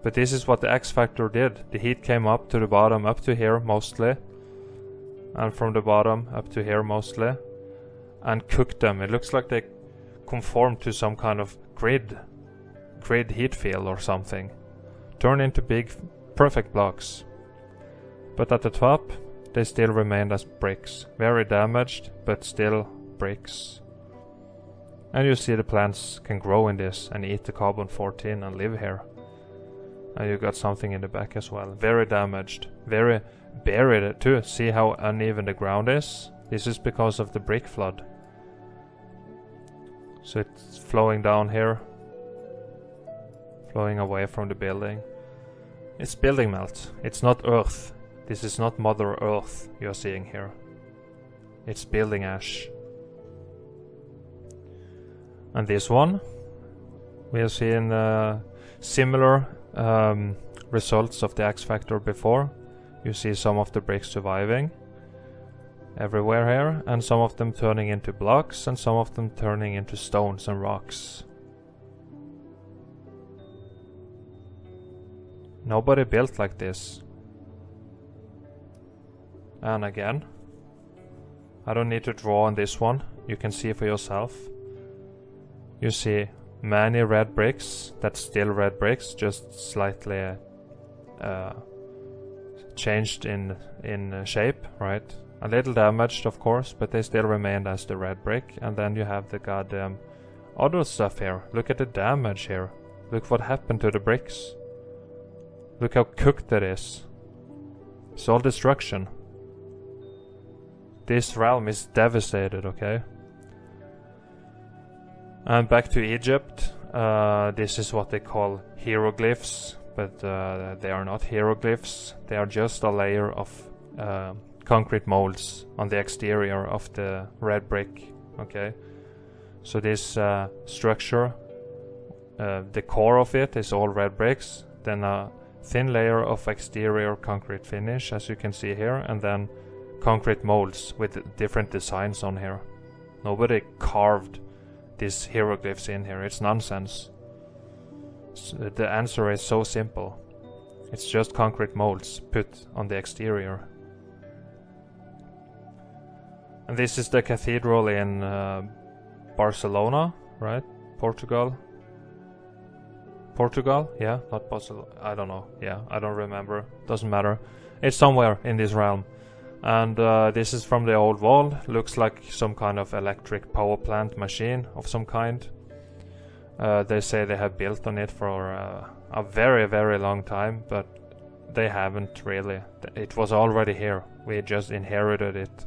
But this is what the X Factor did. The heat came up to the bottom, up to here mostly, and from the bottom up to here mostly, and cooked them. It looks like they conformed to some kind of grid heat field or something. Turn into big perfect blocks. But at the top they still remained as bricks. Very damaged, but still bricks. And you see the plants can grow in this and eat the carbon-14 and live here. And you got something in the back as well. Very damaged. Very buried too. See how uneven the ground is? This is because of the brick flood. So it's flowing down here. Flowing away from the building. It's building melt. It's not earth. This is not Mother Earth you're seeing here. It's building ash. And this one, we have seen similar results of the X Factor before. You see some of the bricks surviving everywhere here, and some of them turning into blocks, and some of them turning into stones and rocks. Nobody built like this. And again, I don't need to draw on this one, you can see for yourself. You see many red bricks, that's still red bricks, just slightly changed in shape, right? A little damaged of course, but they still remained as the red brick. And then you have the goddamn other stuff here. Look at the damage here. Look what happened to the bricks. Look how cooked it is. It's all destruction. This realm is devastated, okay? And back to Egypt. This is what they call hieroglyphs, but they are not hieroglyphs. They are just a layer of concrete molds on the exterior of the red brick, okay? So this structure, the core of it is all red bricks, then a thin layer of exterior concrete finish, as you can see here, and then concrete molds with different designs on here. Nobody carved these hieroglyphs in here, it's nonsense. The answer is so simple. It's just concrete molds put on the exterior. And this is the cathedral in Barcelona, right? Portugal? Yeah, not Barcelona. I don't know. Yeah, I don't remember. Doesn't matter. It's somewhere in this realm. And this is from the old wall. Looks like some kind of electric power plant machine of some kind. They say they have built on it for a very, very long time, but they haven't really. It was already here. We just inherited it.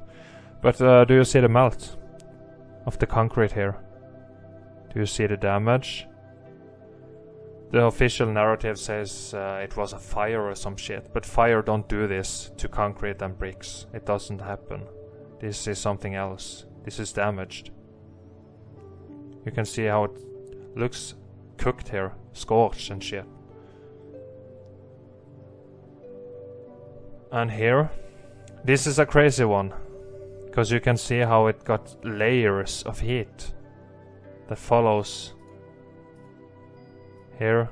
But do you see the melt of the concrete here? Do you see the damage? The official narrative says it was a fire or some shit, but fire don't do this to concrete and bricks. It doesn't happen. This is something else. This is damaged. You can see how it looks cooked here, scorched and shit. And here, this is a crazy one, because you can see how it got layers of heat that follows. Here,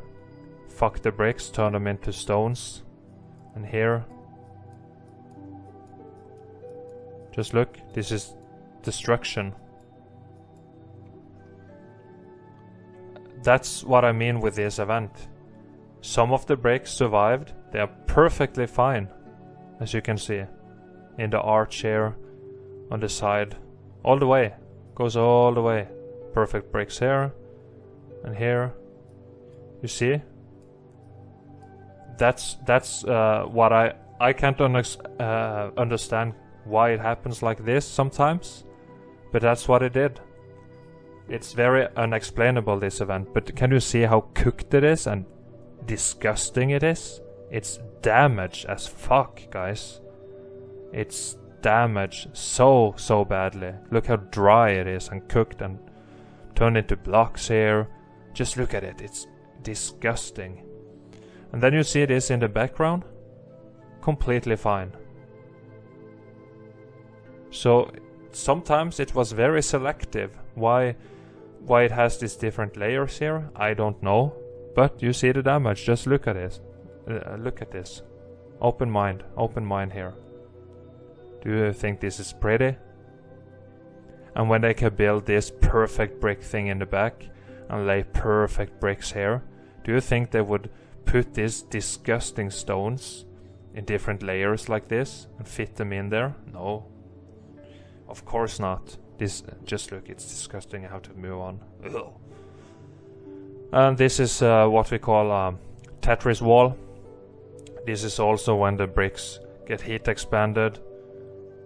fuck the bricks, turn them into stones. And here, just look, this is destruction. That's what I mean with this event. Some of the bricks survived, they are perfectly fine, as you can see. In the arch here, on the side, all the way, goes all the way. Perfect bricks here, and here. You see? That's what I can't understand why it happens like this sometimes, but that's what it did. It's very unexplainable, this event, but can you see how cooked it is and disgusting it is? It's damaged as fuck, guys. It's damaged so badly. Look how dry it is and cooked and turned into blocks here. Just look at it, it's disgusting. And then you see this in the background, completely fine. So sometimes it was very selective. Why it has these different layers here, I don't know. But you see the damage, just look at it. Look at this. Open mind here. Do you think this is pretty? And when they can build this perfect brick thing in the back and lay perfect bricks here, do you think they would put these disgusting stones in different layers like this and fit them in there? No. Of course not. This, just look, it's disgusting. I have to move on. Ugh. And this is what we call Tetris wall. This is also when the bricks get heat expanded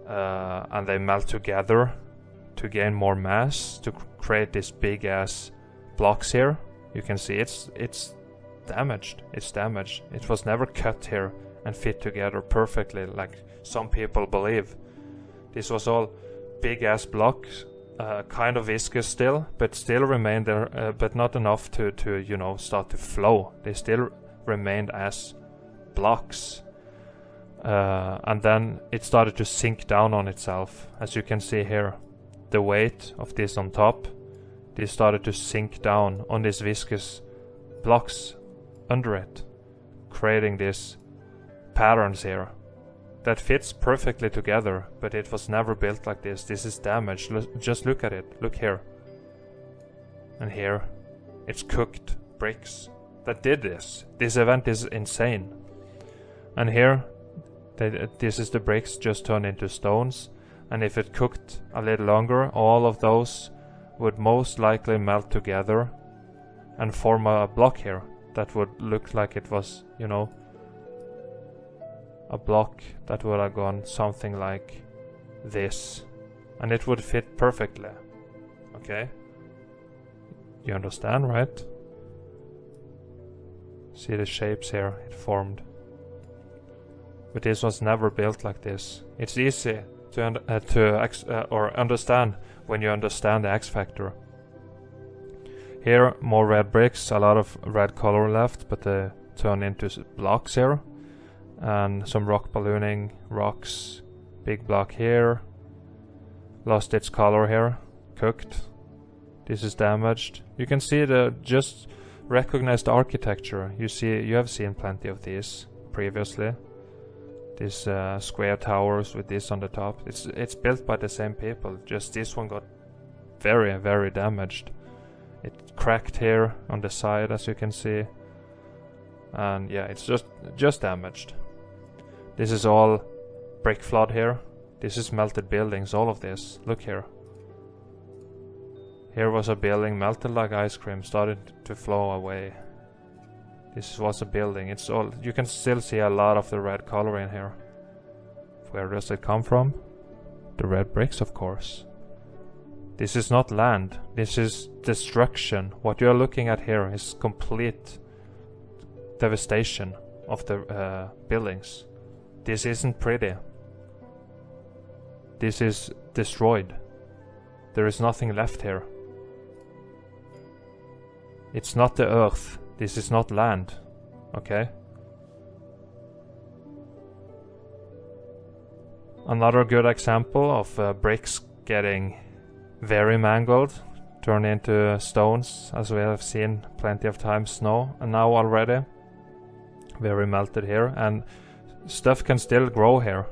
and they melt together to gain more mass to create these big ass blocks here. You can see it's damaged. It's damaged. It was never cut here and fit together perfectly like some people believe. This was all big ass blocks, kind of viscous still, but still remained there, but not enough to you know, start to flow. They still remained as blocks. And then it started to sink down on itself. As you can see here, the weight of this on top, this started to sink down on these viscous blocks under it, creating these patterns here that fits perfectly together, but it was never built like this. This is damaged. Just look at it. Look here. And here. It's cooked bricks that did this. This event is insane. And here, this is the bricks just turned into stones. And if it cooked a little longer, all of those would most likely melt together and form a block here that would look like it was, you know, a block that would have gone something like this, and it would fit perfectly. Okay? You understand, right? See the shapes here it formed. But this was never built like this. It's easy to understand when you understand the X factor. Here, more red bricks, a lot of red color left, but they turn into blocks here. And some rock ballooning, rocks, big block here. Lost its color here, cooked. This is damaged. You can see just recognize the architecture. You have seen plenty of these previously. These square towers with this on the top. It's built by the same people. Just this one got very, very damaged. It cracked here on the side, as you can see. And yeah, it's just damaged. This is all brick flood here. This is melted buildings, all of this. Look here. Here was a building melted like ice cream, started to flow away. This was a building. It's all. You can still see a lot of the red color in here. Where does it come from? The red bricks, of course. This is not land. This is destruction. What you are looking at here is complete devastation of the buildings. This isn't pretty. This is destroyed. There is nothing left here. It's not the earth. This is not land. Okay? Another good example of bricks getting very mangled, turned into stones, as we have seen plenty of times now already. Very melted here, and stuff can still grow here.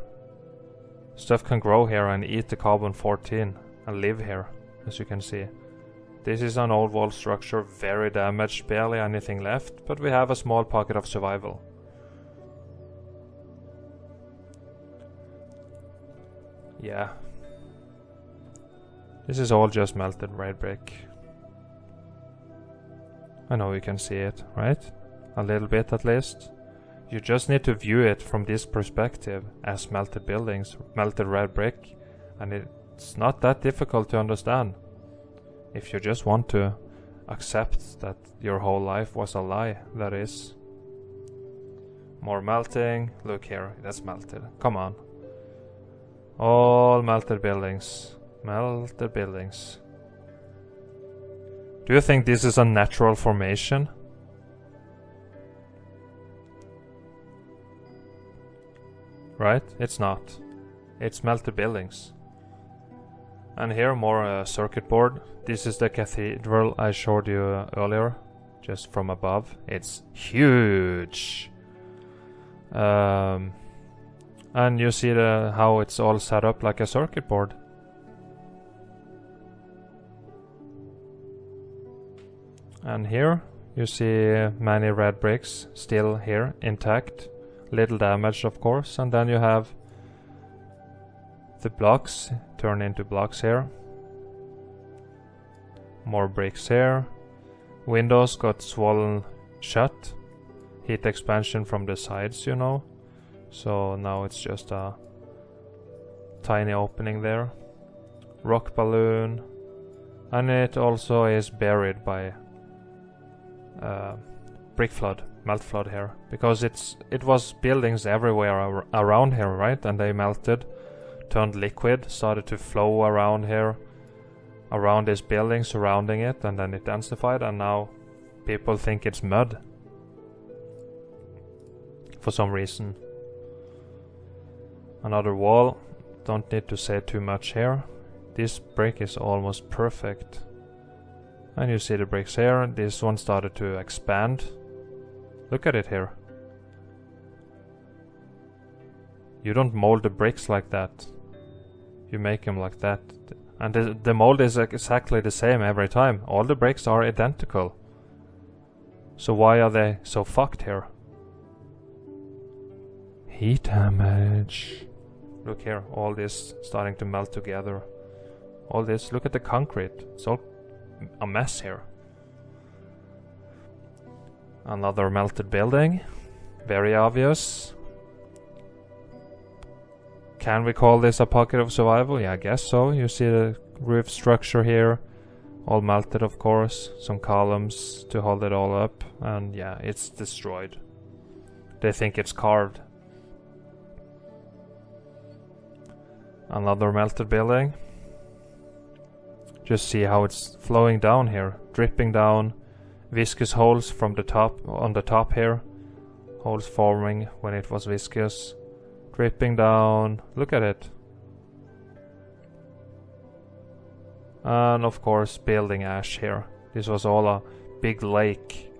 Stuff can grow here and eat the carbon-14 and live here, as you can see. This is an old wall structure, very damaged, barely anything left, but we have a small pocket of survival. Yeah. This is all just melted red brick. I know you can see it, right? A little bit at least. You just need to view it from this perspective as melted buildings, melted red brick, and it's not that difficult to understand. If you just want to accept that your whole life was a lie, that is. More melting. Look here, that's melted. Come on. All melted buildings. Melted buildings. Do you think this is a natural formation? Right? It's not. It's melted buildings. And here more circuit board. This is the cathedral I showed you earlier, just from above. It's huge. And you see how it's all set up like a circuit board. And here you see many red bricks still here intact. Little damage, of course. And then you have the blocks turn into blocks here. More bricks here. Windows got swollen shut. Heat expansion from the sides, you know. So now it's just a tiny opening there. Rock balloon. And it also is buried by brick flood, melt flood here. Because it was buildings everywhere around here, right? And they melted, turned liquid, started to flow around here, around this building, surrounding it, and then it densified, and now people think it's mud. For some reason. Another wall, don't need to say too much here. This brick is almost perfect. And you see the bricks here, this one started to expand. Look at it here. You don't mold the bricks like that. You make them like that. And the mold is exactly the same every time. All the bricks are identical. So why are they so fucked here? Heat damage. Look here, all this starting to melt together. All this, look at the concrete. It's all a mess here. Another melted building. Very obvious. Can we call this a pocket of survival? Yeah, I guess so. You see the roof structure here, all melted of course, some columns to hold it all up, and yeah, it's destroyed. They think it's carved. Another melted building. Just see how it's flowing down here, dripping down, viscous holes from the top, on the top here, holes forming when it was viscous, dripping down, look at it. And of course building ash here. This was all a big lake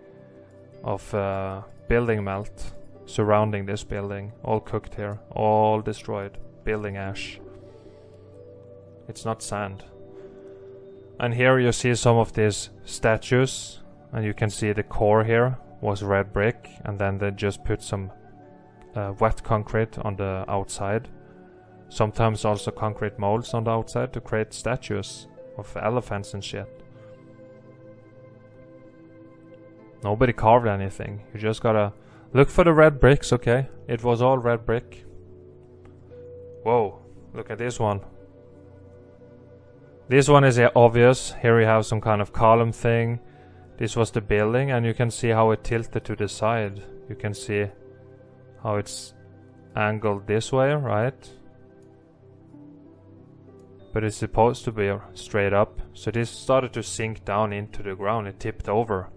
of building melt surrounding this building, all cooked here, all destroyed, building ash. It's not sand. And here you see some of these statues, and you can see the core here was red brick, and then they just put some wet concrete on the outside. Sometimes also concrete molds on the outside to create statues of elephants and shit. Nobody carved anything. You just gotta look for the red bricks, okay? It was all red brick. Whoa, look at this one. This one is obvious. Here we have some kind of column thing. This was the building, and you can see how it tilted to the side. You can see how it's angled this way, right? But it's supposed to be straight up. So this started to sink down into the ground. It tipped over.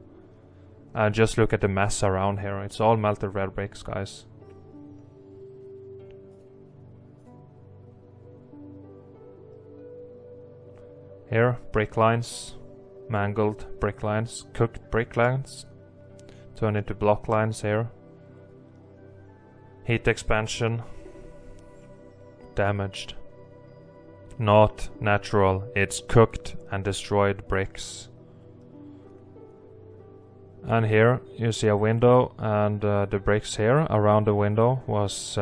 And just look at the mess around here. It's all melted red bricks, guys. Here, brick lines, mangled brick lines, cooked brick lines, turned into block lines here. Heat expansion, damaged. Not natural, it's cooked and destroyed bricks. And here you see a window, and the bricks here around the window was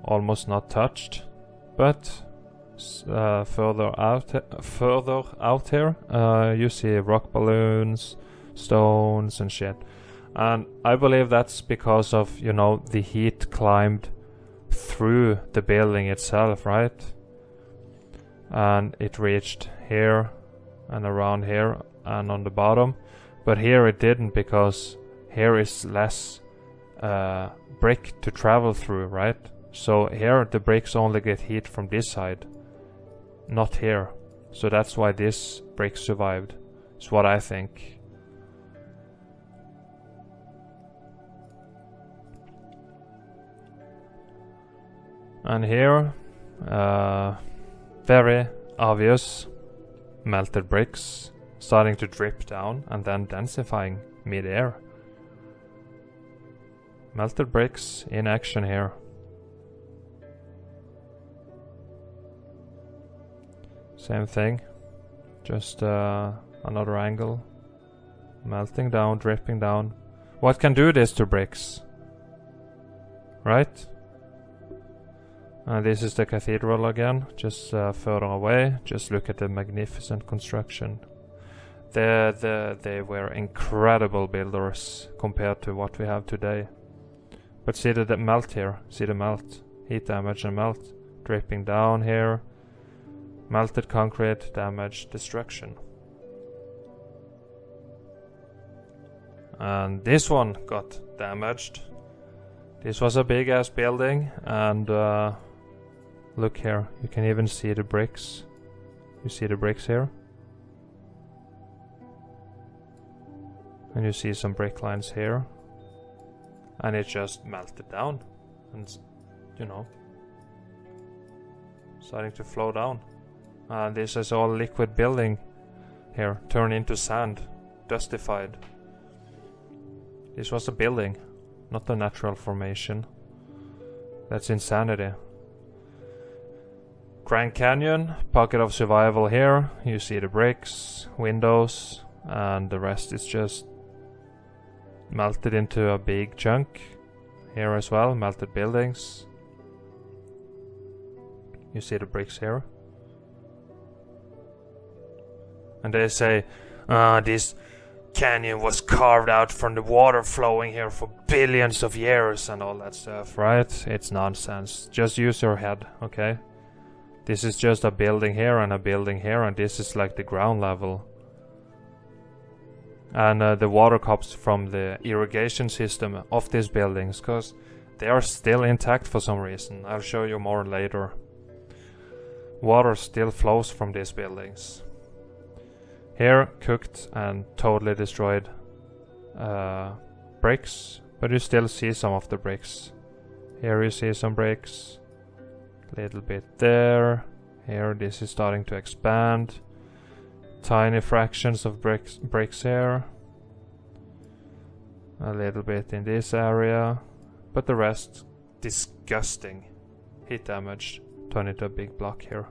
almost not touched, but further out here you see rock balloons, stones and shit. And I believe that's because of, you know, the heat climbed through the building itself, right? And it reached here and around here and on the bottom. But here it didn't, because here is less brick to travel through, right? So here the bricks only get heat from this side, not here. So that's why this brick survived. It's what I think. And here, very obvious melted bricks starting to drip down and then densifying mid-air. Melted bricks in action here. Same thing, just another angle. Melting down, dripping down. What can do this to bricks? Right? This is the cathedral again, just further away. Just look at the magnificent construction. They were incredible builders compared to what we have today. But see the melt here, see the melt. Heat damage and melt. Dripping down here. Melted concrete, damage, destruction. And this one got damaged. This was a big ass building, and look here, you can even see the bricks. You see the bricks here? And you see some brick lines here. And it just melted down. And, you know, starting to flow down. And this is all liquid building here, turned into sand, dustified. This was a building, not a natural formation. That's insanity. Grand Canyon, pocket of survival here. You see the bricks, windows, and the rest is just melted into a big chunk. Here as well, melted buildings. You see the bricks here. And they say, this canyon was carved out from the water flowing here for billions of years and all that stuff, right? It's nonsense. Just use your head, okay? This is just a building here and a building here, and this is like the ground level. And the water comes from the irrigation system of these buildings, because they are still intact for some reason. I'll show you more later. Water still flows from these buildings. Here, cooked and totally destroyed bricks, but you still see some of the bricks. Here you see some bricks, little bit there. Here this is starting to expand. Tiny fractions of bricks here. A little bit in this area, but the rest disgusting. Heat damage, turn into a big block here.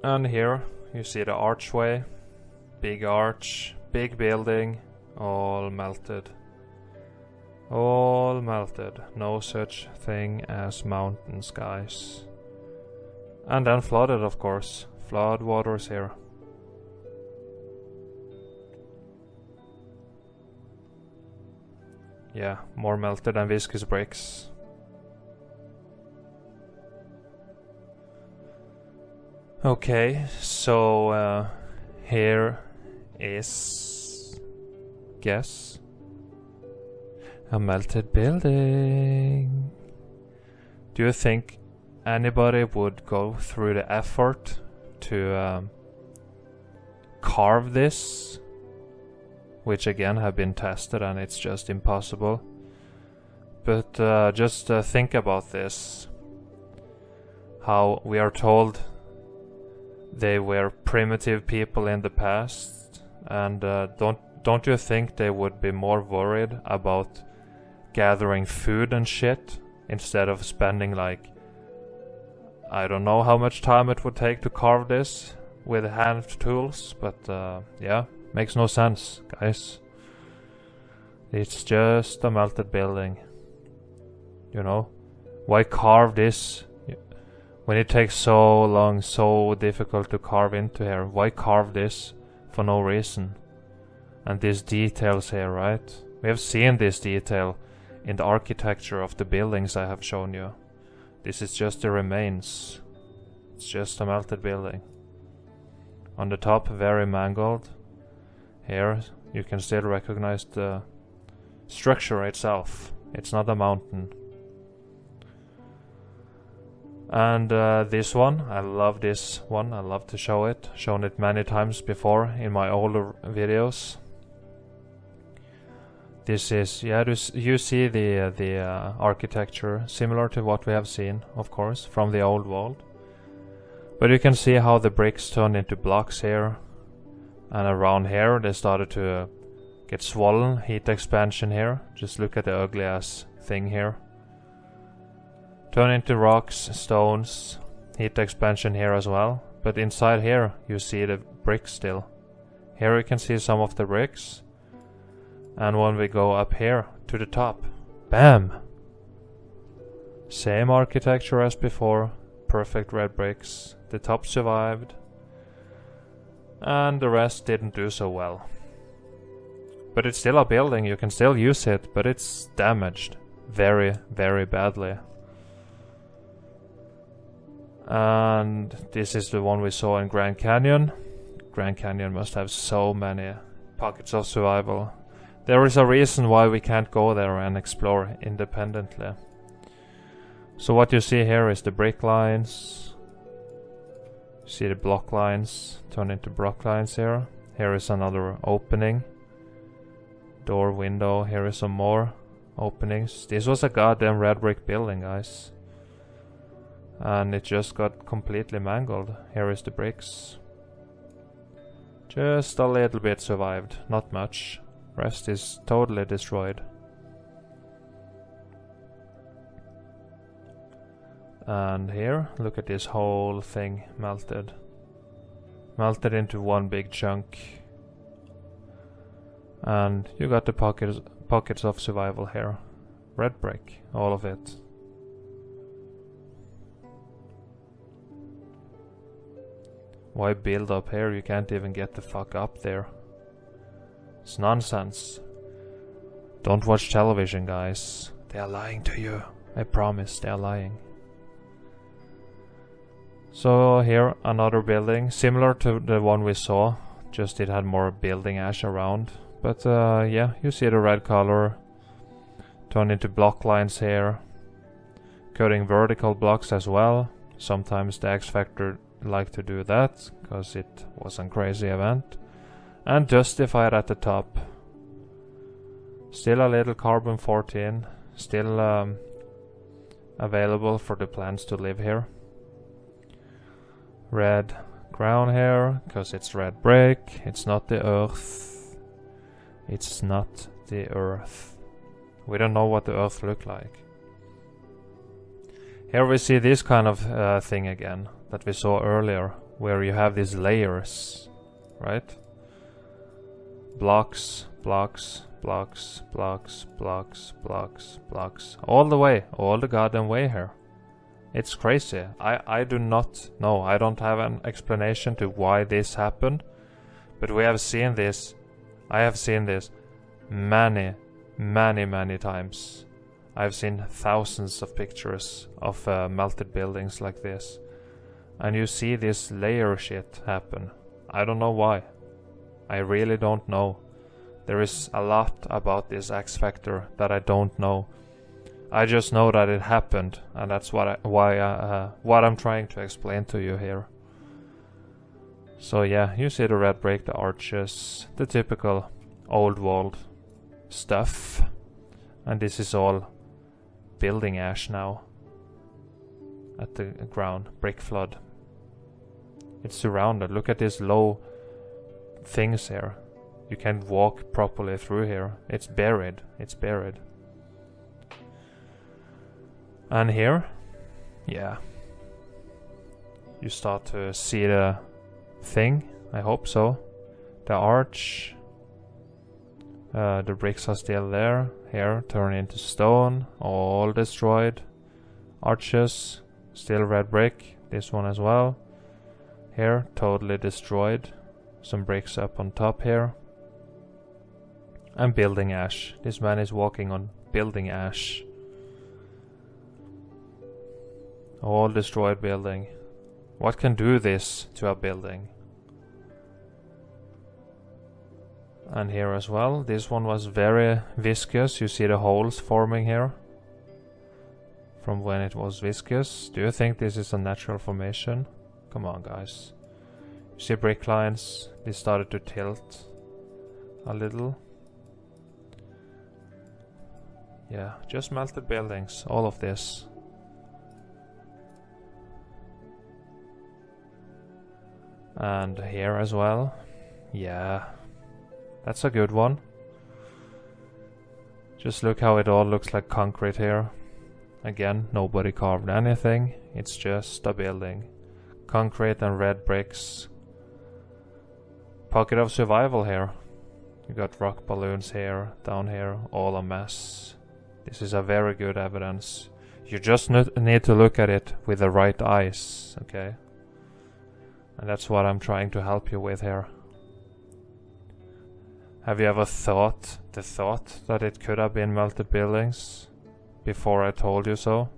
And here you see the archway, big arch, big building, all melted. All melted, no such thing as mountains, guys. And then flooded, of course, flood waters here. Yeah, more melted than viscous bricks. Okay, so here is, guess, a melted building. Do you think anybody would go through the effort to carve this? Which again have been tested and it's just impossible. But just think about this. How we are told they were primitive people in the past, and don't you think they would be more worried about gathering food and shit instead of spending like, I don't know how much time it would take to carve this with hand tools, but yeah, makes no sense, guys. It's just a melted building, you know. Why carve this when it takes so long, so difficult to carve into here? Why carve this for no reason? And these details here, right? We have seen this detail in the architecture of the buildings I have shown you. This is just the remains. It's just a melted building. On the top, very mangled. Here, you can still recognize the structure itself. It's not a mountain. And this one, I love this one. I love to show it. Shown it many times before in my older videos. This is, yeah, you see the architecture similar to what we have seen, of course, from the old world. But you can see how the bricks turn into blocks here. And around here they started to get swollen. Heat expansion here. Just look at the ugly ass thing here. Turn into rocks, stones. Heat expansion here as well. But inside here you see the bricks still. Here you can see some of the bricks. And when we go up here to the top, bam! Same architecture as before. Perfect red bricks. The top survived. And the rest didn't do so well. But it's still a building, you can still use it, but it's damaged very, very badly. And this is the one we saw in Grand Canyon. Grand Canyon must have so many pockets of survival. There is a reason why we can't go there and explore independently. So what you see here is the brick lines. See the block lines turn into block lines here. Here is another opening. Door, window, here is some more openings. This was a goddamn red brick building, guys. And it just got completely mangled. Here is the bricks. Just a little bit survived, not much. Rest is totally destroyed. And here, look at this whole thing melted. Melted into one big chunk. And you got the pockets of survival here. Red brick, all of it. Why build up here? You can't even get the fuck up there. It's nonsense. Don't watch television, guys. They are lying to you. I promise, they are lying. So here, another building, similar to the one we saw, just it had more building ash around. But yeah, you see the red color turn into block lines here. Cutting vertical blocks as well. Sometimes the X Factor like to do that, because it was a crazy event. And justified at the top. Still a little carbon 14, still available for the plants to live here. Red crown here, because it's red brick, it's not the earth. It's not the earth. We don't know what the earth looked like. Here we see this kind of thing again, that we saw earlier, where you have these layers, right? Blocks, blocks, blocks, blocks, blocks, blocks, blocks, all the way, all the goddamn way here. It's crazy. I do not know. I don't have an explanation to why this happened, but we have seen this. I have seen this many times. I've seen thousands of pictures of melted buildings like this, and you see this layer shit happen. I don't know why. I really don't know. There is a lot about this X Factor that I don't know. I just know that it happened, and that's what I'm trying to explain to you here. So yeah, you see the red brick, the arches, the typical old world stuff, and this is all building ash now at the ground, brick flood. It's surrounded. Look at these low things here. You can't walk properly through here. It's buried. It's buried. And here, yeah, you start to see the thing. I hope so. The arch. The bricks are still there. Here, turn into stone. All destroyed. Arches, still red brick. This one as well. Here, totally destroyed. Some bricks up on top here. And building ash. This man is walking on building ash. All destroyed building. What can do this to a building? And here as well. This one was very viscous. You see the holes forming here from when it was viscous. Do you think this is a natural formation? Come on, guys. You see brick lines. They started to tilt a little. Yeah, just melted buildings. All of this. And here as well. Yeah, that's a good one. Just look how it all looks like concrete here. Again, nobody carved anything. It's just a building. Concrete and red bricks. Pocket of survival here. You got rock balloons here, down here, all a mess. This is a very good evidence. You just need to look at it with the right eyes, okay? And that's what I'm trying to help you with here. Have you ever thought the thought that it could have been melted buildings before I told you so?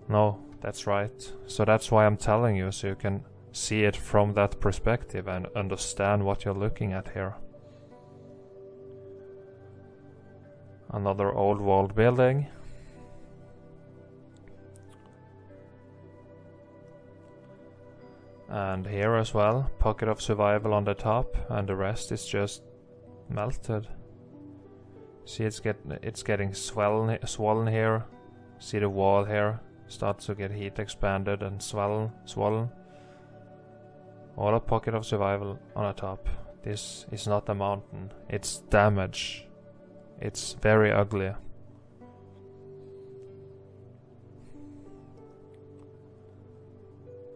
No, that's right. So that's why I'm telling you, so you can see it from that perspective and understand what you're looking at here. Another old world building. And here as well, pocket of survival on the top, and the rest is just melted. See, it's getting swollen here. See the wall here starts to get heat expanded and swollen. All a pocket of survival on the top. This is not a mountain. It's damage. It's very ugly.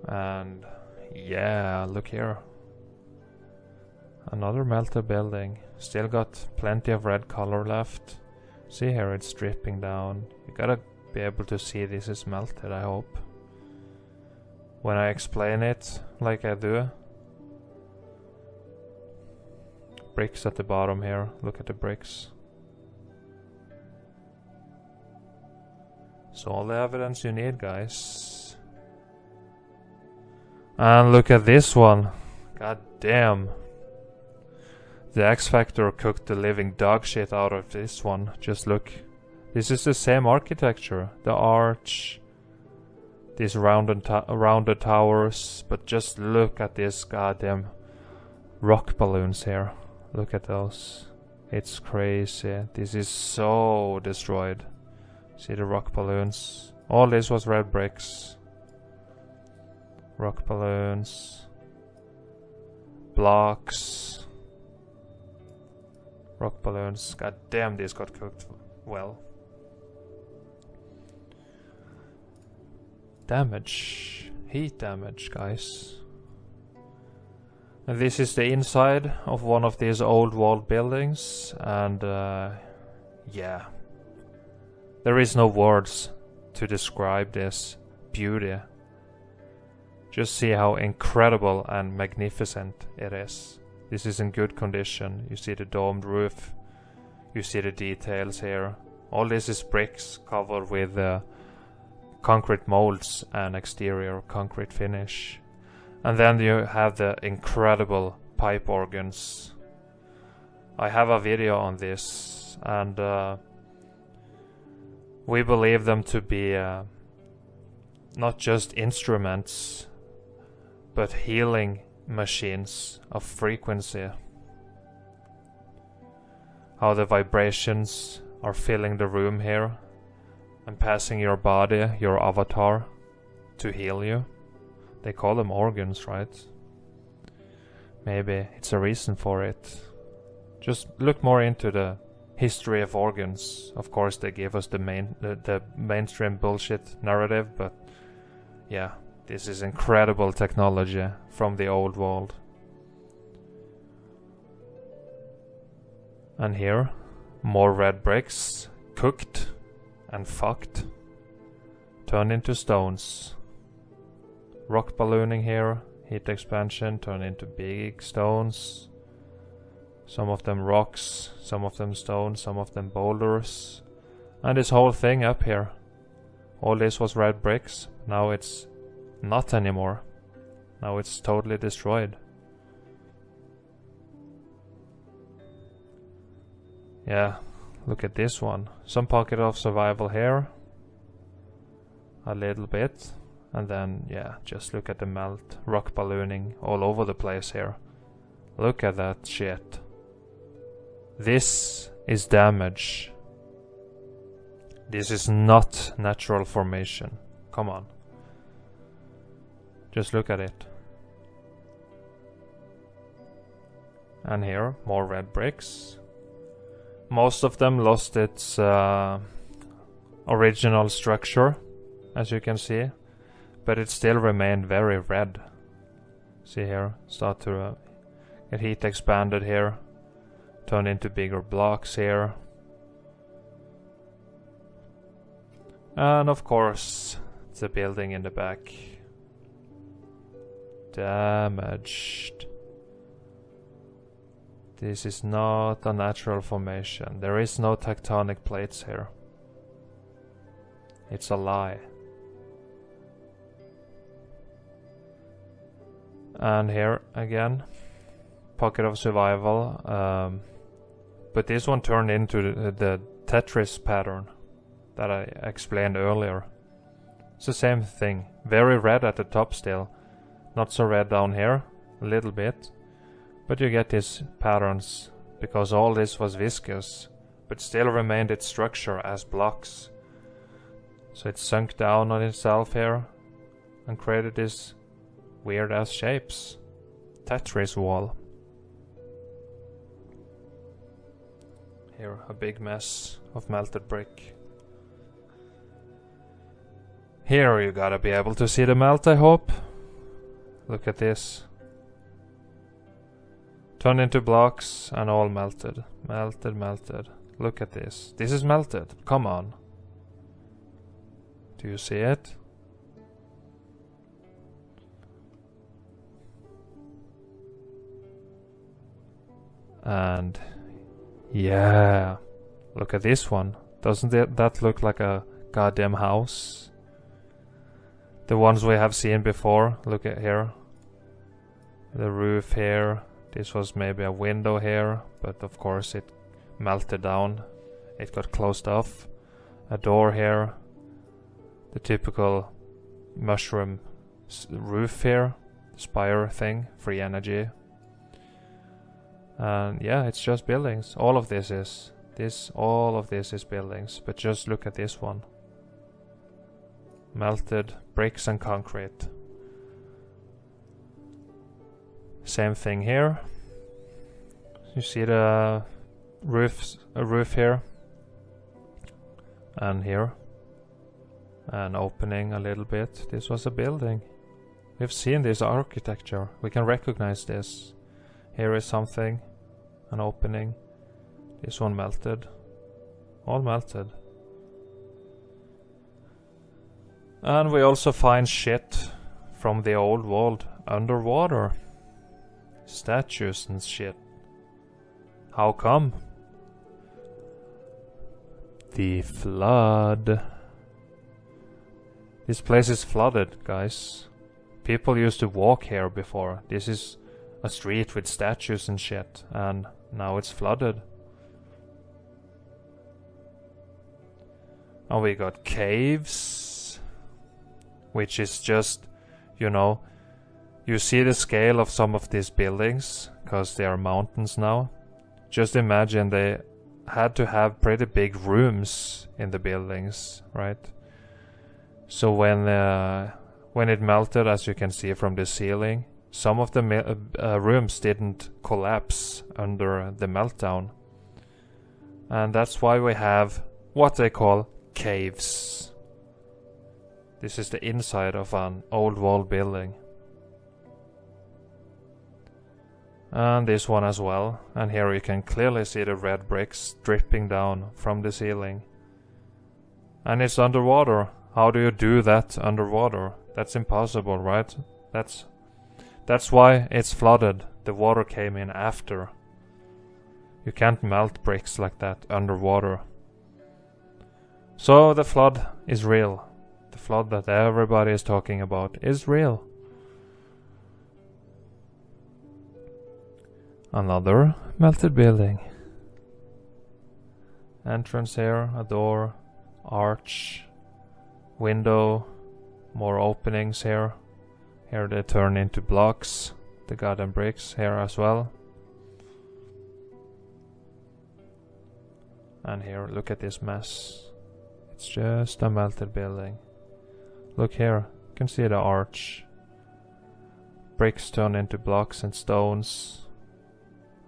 And yeah, look here. Another melted building. Still got plenty of red color left. See here, it's dripping down. You gotta be able to see this is melted, I hope. when I explain it like I do. Bricks at the bottom here. Look at the bricks. So all the evidence you need, guys. And look at this one. God damn. The X Factor cooked the living dog shit out of this one. Just look. This is the same architecture. The arch. These rounded towers. But just look at this goddamn rock balloons here. Look at those. It's crazy. This is so destroyed. See the rock balloons. All this was red bricks. Rock balloons. Blocks. Rock balloons. God damn, these got cooked well. Damage. Heat damage, guys. And this is the inside of one of these old walled buildings. And yeah. There is no words to describe this beauty. Just see how incredible and magnificent it is. This is in good condition. You see the domed roof. You see the details here. All this is bricks covered with concrete molds and exterior concrete finish. And then you have the incredible pipe organs. I have a video on this, and we believe them to be not just instruments, but healing machines of frequency. How the vibrations are filling the room here and passing your body, your avatar, to heal you. They call them organs, right? Maybe it's a reason for it. Just look more into the history of organs. Of course, they give us the mainstream bullshit narrative, but yeah, this is incredible technology from the old world. And here, more red bricks, cooked and fucked, turned into stones. Rock ballooning here, heat expansion, turned into big stones. Some of them rocks, some of them stones, some of them boulders. And this whole thing up here. All this was red bricks. Now it's not anymore. Now it's totally destroyed. Yeah, look at this one. Some pocket of survival here. A little bit. And then, yeah, just look at the melt. Rock ballooning all over the place here. Look at that shit. This is damage. This is not natural formation. Come on. Just look at it. And here, more red bricks. Most of them lost its original structure, as you can see. But it still remained very red. See here, start to get heat expanded here. Turn into bigger blocks here. And of course, the building in the back. Damaged. This is not a natural formation. There is no tectonic plates here. It's a lie. And here again, pocket of survival. But this one turned into the Tetris pattern that I explained earlier. It's the same thing. Very red at the top still. Not so red down here. A little bit. But you get these patterns because all this was viscous. But still remained its structure as blocks. So it sunk down on itself here. And created these weird ass shapes. Tetris wall. Here, a big mess of melted brick. Here you gotta be able to see the melt, I hope. Look at this. Turned into blocks and all melted. Melted, melted. Look at this. This is melted. Come on. Do you see it? And yeah, look at this one. Doesn't that look like a goddamn house? The ones we have seen before. Look at here. The roof here. This was maybe a window here, but of course it melted down. It got closed off. A door here. The typical mushroom roof here. Spire thing. Free energy. And yeah, it's just buildings. All of this is buildings. But just look at this one. Melted bricks and concrete. Same thing here. You see the roof here. And here. An opening a little bit. This was a building. We've seen this architecture. We can recognize this. Here is something. An opening. This one melted. All melted. And we also find shit from the old world underwater. Statues and shit. How come? The flood. This place is flooded, guys. People used to walk here before. This is a street with statues and shit, and now it's flooded. And we got caves, which is just, you know, you see the scale of some of these buildings, because they are mountains now. Just imagine they had to have pretty big rooms in the buildings, right? So when it melted, as you can see from the ceiling, some of the rooms didn't collapse under the meltdown. And that's why we have what they call caves. This is the inside of an old wall building. And this one as well. And here you can clearly see the red bricks dripping down from the ceiling. And it's underwater. How do you do that underwater? That's impossible, right? That's why it's flooded. The water came in after. You can't melt bricks like that underwater. So the flood is real. The flood that everybody is talking about is real. Another melted building. Entrance here, a door, arch, window, more openings here. Here they turn into blocks, the goddamn bricks here as well. And here, look at this mess. It's just a melted building. Look here, you can see the arch. Bricks turn into blocks and stones.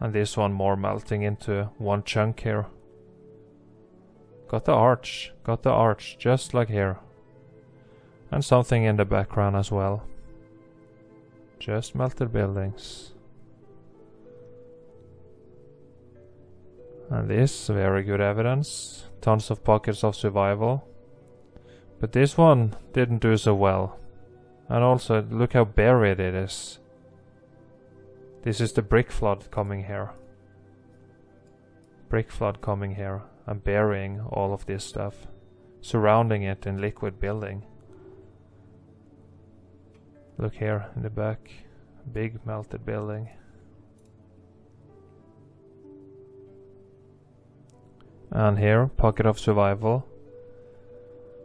And this one more melting into one chunk here. Got the arch, just like here. And something in the background as well. Just melted buildings. And this, very good evidence. Tons of pockets of survival. But this one didn't do so well. And also, look how buried it is. This is the brick flood coming here. Brick flood coming here and burying all of this stuff. Surrounding it in liquid building. Look here in the back. Big melted building. And here, pocket of survival.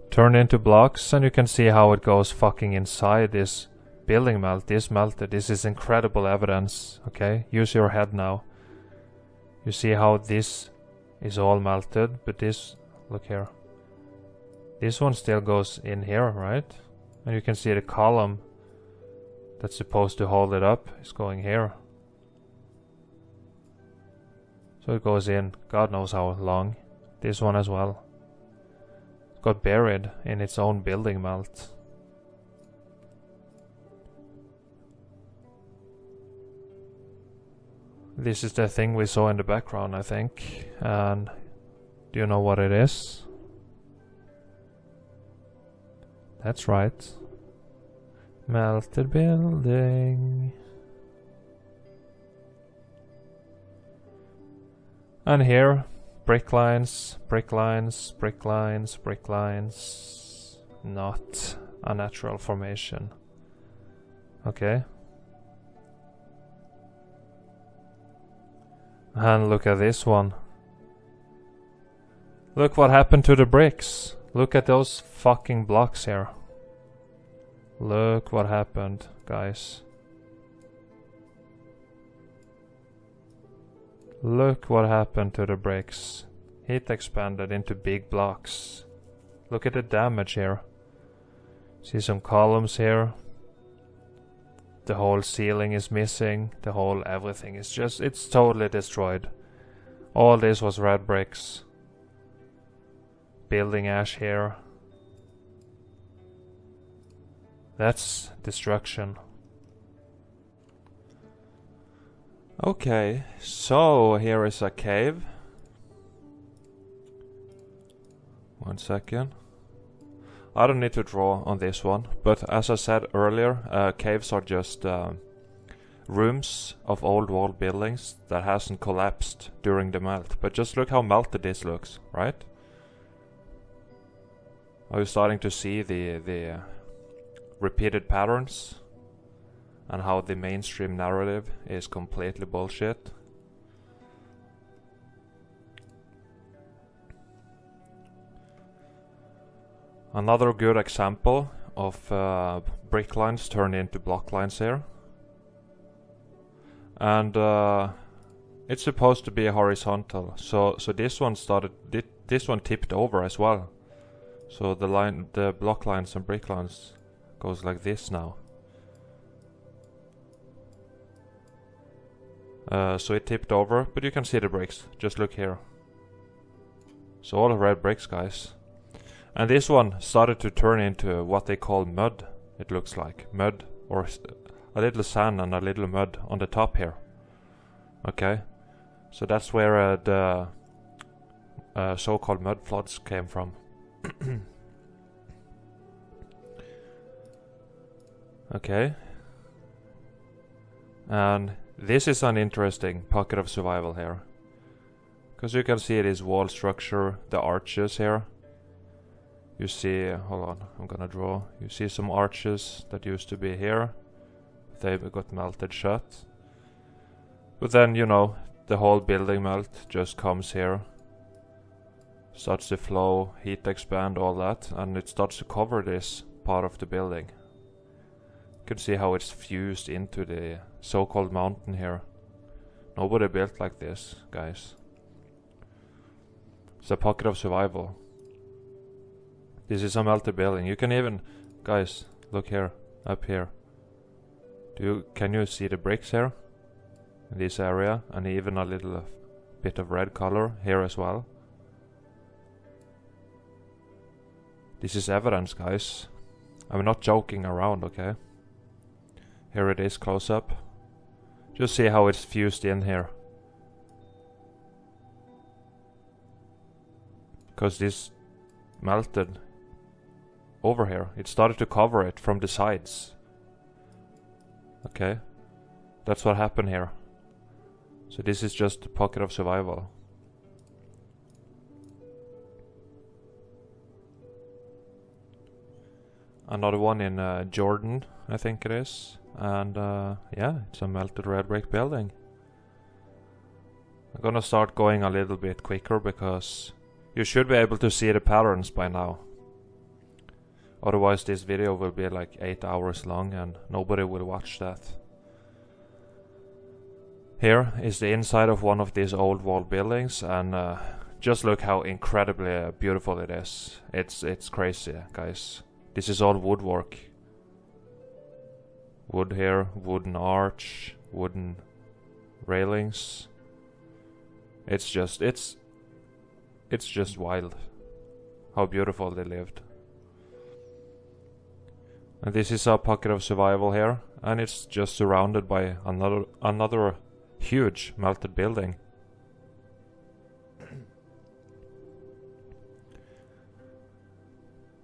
Turn into blocks, and you can see how it goes fucking inside this building melt. This melted. This is incredible evidence. Okay, use your head now. You see how this is all melted, but this, look here. This one still goes in here, right? And you can see the column that's supposed to hold it up is going here. So it goes in, God knows how long. This one as well. It got buried in its own building melt. This is the thing we saw in the background, I think. And do you know what it is? That's right. Melted building. And here, brick lines, brick lines, brick lines, brick lines. Not a natural formation. Okay. And look at this one. Look what happened to the bricks. Look at those fucking blocks here. Look what happened, guys. Look what happened to the bricks. Heat expanded into big blocks. Look at the damage here. See some columns here. The whole ceiling is missing. The whole everything is just, it's totally destroyed. All this was red bricks. Building ash here. That's destruction. Okay, so here is a cave. One second. I don't need to draw on this one, but as I said earlier, caves are just rooms of old world buildings that hasn't collapsed during the melt. But just look how melted this looks, right? Are you starting to see the repeated patterns? And how the mainstream narrative is completely bullshit. Another good example of brick lines turned into block lines here. And it's supposed to be horizontal, so this one this one tipped over as well. So the block lines and brick lines goes like this now. So it tipped over, but you can see the bricks. Just look here. So all the red bricks, guys. And this one started to turn into what they call mud. It looks like mud, or a little sand and a little mud on the top here. Okay, so that's where the so-called mud floods came from. Okay, and this is an interesting pocket of survival here, because you can see this wall structure, the arches here. You see, hold on, I'm gonna draw. You see some arches that used to be here. They got melted shut. But then, you know, the whole building melt just comes here. Starts to flow, heat expand, all that, and it starts to cover this part of the building. You can see how it's fused into the so-called mountain here. Nobody built like this, guys. It's a pocket of survival. This is a melted building. You can even, guys, look here, up here. Can you see the bricks here? In this area, and even a little bit of red color here as well. This is evidence, guys. I'm not joking around, okay? Here it is, close up. Just see how it's fused in here. Because this melted over here. It started to cover it from the sides. Okay? That's what happened here. So this is just a pocket of survival. Another one in Jordan, I think it is. And yeah, it's a melted red brick building. I'm gonna start going a little bit quicker because you should be able to see the patterns by now. Otherwise this video will be like 8 hours long and nobody will watch that. Here is the inside of one of these old wall buildings, and just look how incredibly beautiful it is. It's crazy, guys. This is all woodwork. Wood here, wooden arch, wooden railings. It's just wild how beautiful they lived. And this is a pocket of survival here, and it's just surrounded by another huge melted building.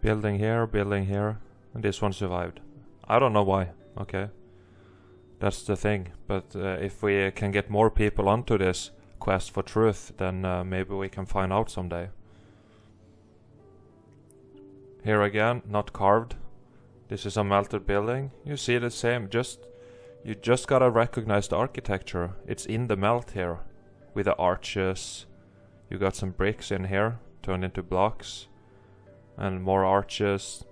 Building here, and this one survived. I don't know why, okay? That's the thing, but if we can get more people onto this, quest for truth, then maybe we can find out someday. Here again, not carved. This is a melted building. You see the same, you just gotta recognize the architecture. It's in the melt here, with the arches. You got some bricks in here, turned into blocks. And more arches,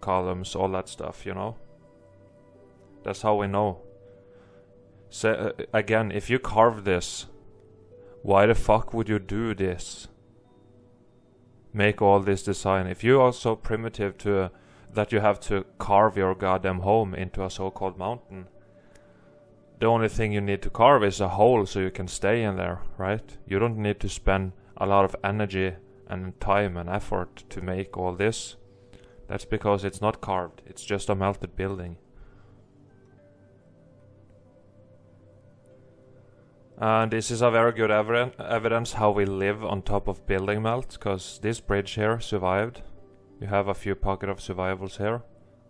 columns, all that stuff, you know. That's how we know. So, again, if you carve this, why the fuck would you do this? Make all this design. If you are so primitive to that you have to carve your goddamn home into a so-called mountain, the only thing you need to carve is a hole so you can stay in there, right? You don't need to spend a lot of energy and time and effort to make all this. That's because it's not carved, it's just a melted building. And this is a very good evidence how we live on top of building melt, because this bridge here survived. You have a few pockets of survivals here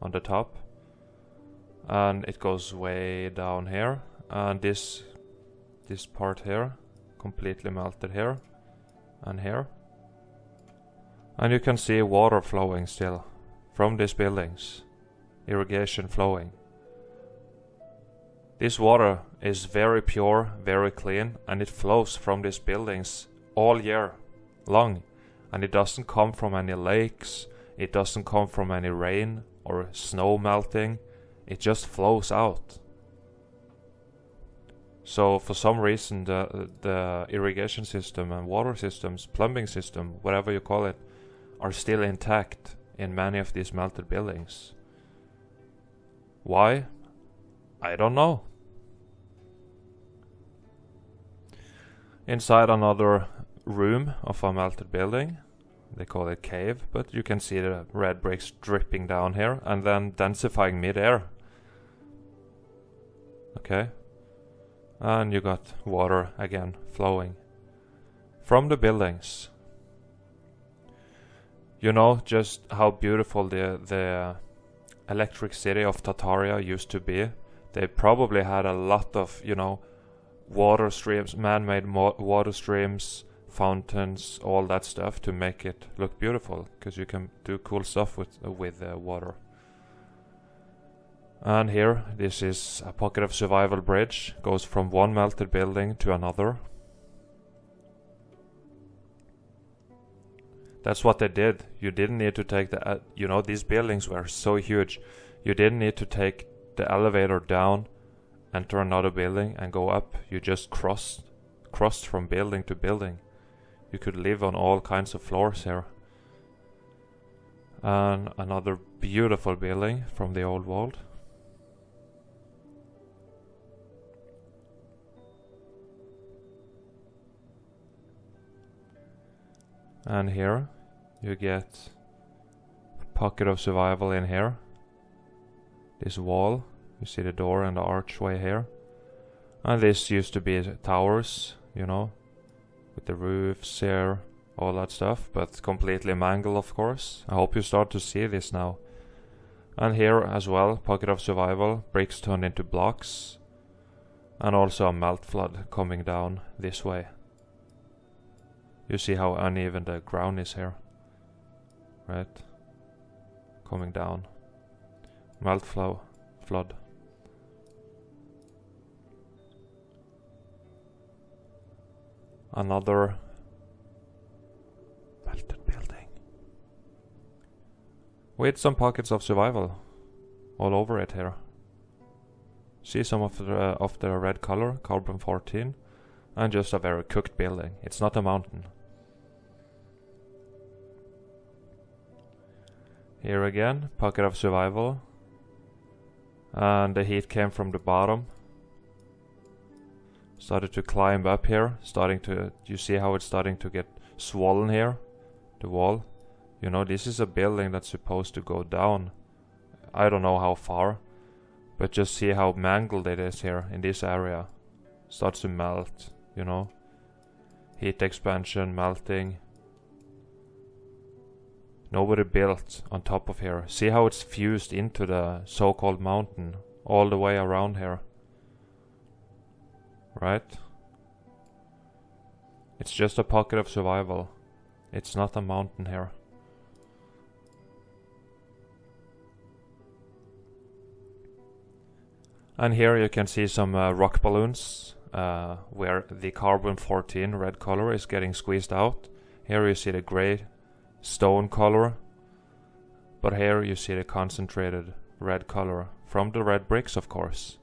on the top. And it goes way down here. And this part here, completely melted here and here. And you can see water flowing still from these buildings. Irrigation flowing. This water is very pure, very clean, and it flows from these buildings all year long. And it doesn't come from any lakes, it doesn't come from any rain or snow melting, it just flows out. So for some reason the irrigation system and water systems, plumbing system, whatever you call it, are still intact in many of these melted buildings. Why? I don't know. Inside another room of a melted building, they call it cave, but you can see the red bricks dripping down here and then densifying mid-air. Okay, and you got water again flowing from the buildings. You know just how beautiful the electric city of Tartaria used to be. They probably had a lot of, you know, water streams, man-made water streams, fountains, all that stuff to make it look beautiful, because you can do cool stuff with water. And here, this is a pocket of survival bridge, goes from one melted building to another. That's what they did. You didn't need to take the, you know, these buildings were so huge. You didn't need to take the elevator down, enter another building and go up. You just crossed from building to building. You could live on all kinds of floors here. And another beautiful building from the old world. And here you get a pocket of survival in here. This wall, you see the door and the archway here. And this used to be towers, you know, with the roofs here, all that stuff, but completely mangled, of course. I hope you start to see this now. And here as well, pocket of survival, bricks turned into blocks, and also a melt flood coming down this way. You see how uneven the ground is here, right? Coming down. Melt flood. Another melted building with some pockets of survival all over it here. See some of the red color, carbon 14, and just a very cooked building. It's not a mountain. Here again, pocket of survival, and the heat came from the bottom. Started to climb up here, you see how it's starting to get swollen here, the wall. You know, this is a building that's supposed to go down. I don't know how far, but just see how mangled it is here in this area. Starts to melt, you know. Heat expansion, melting. Nobody built on top of here. See how it's fused into the so-called mountain all the way around here. Right? It's just a pocket of survival. It's not a mountain here. And here you can see some rock balloons where the carbon-14 red color is getting squeezed out. Here you see the gray stone color, but here you see the concentrated red color from the red bricks, of course.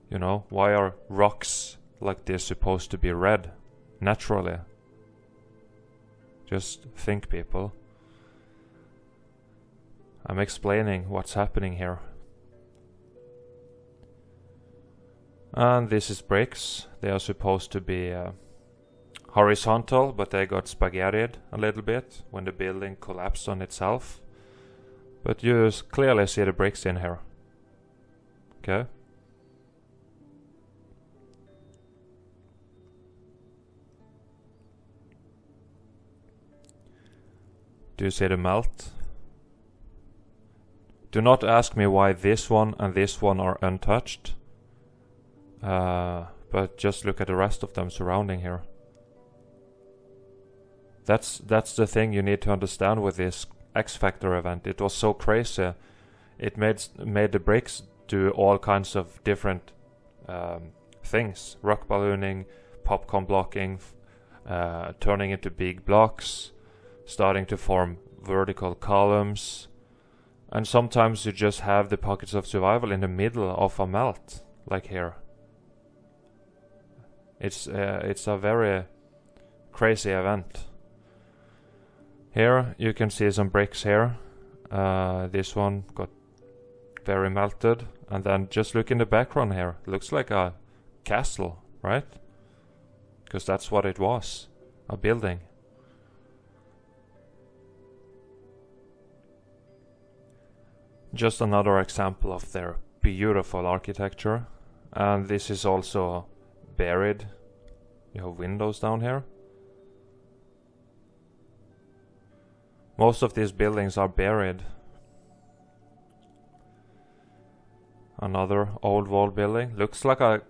You know, why are rocks like this supposed to be red naturally? Just think, people. I'm explaining what's happening here. And this is bricks. They are supposed to be horizontal, but they got spaghettied a little bit when the building collapsed on itself. But you clearly see the bricks in here. Okay. Do you see the melt? Do not ask me why this one and this one are untouched. But just look at the rest of them surrounding here. That's the thing you need to understand with this X Factor event. It was so crazy. It made the bricks do all kinds of different things. Rock ballooning, popcorn blocking, turning into big blocks, starting to form vertical columns. And sometimes you just have the pockets of survival in the middle of a melt, like here. It's a very crazy event. Here you can see some bricks here. This one got very melted, and then just look in the background here. Looks like a castle, right? Because that's what it was, a building. Just another example of their beautiful architecture. And this is also buried. You have windows down here. Most of these buildings are buried. Another old wall building. Looks like a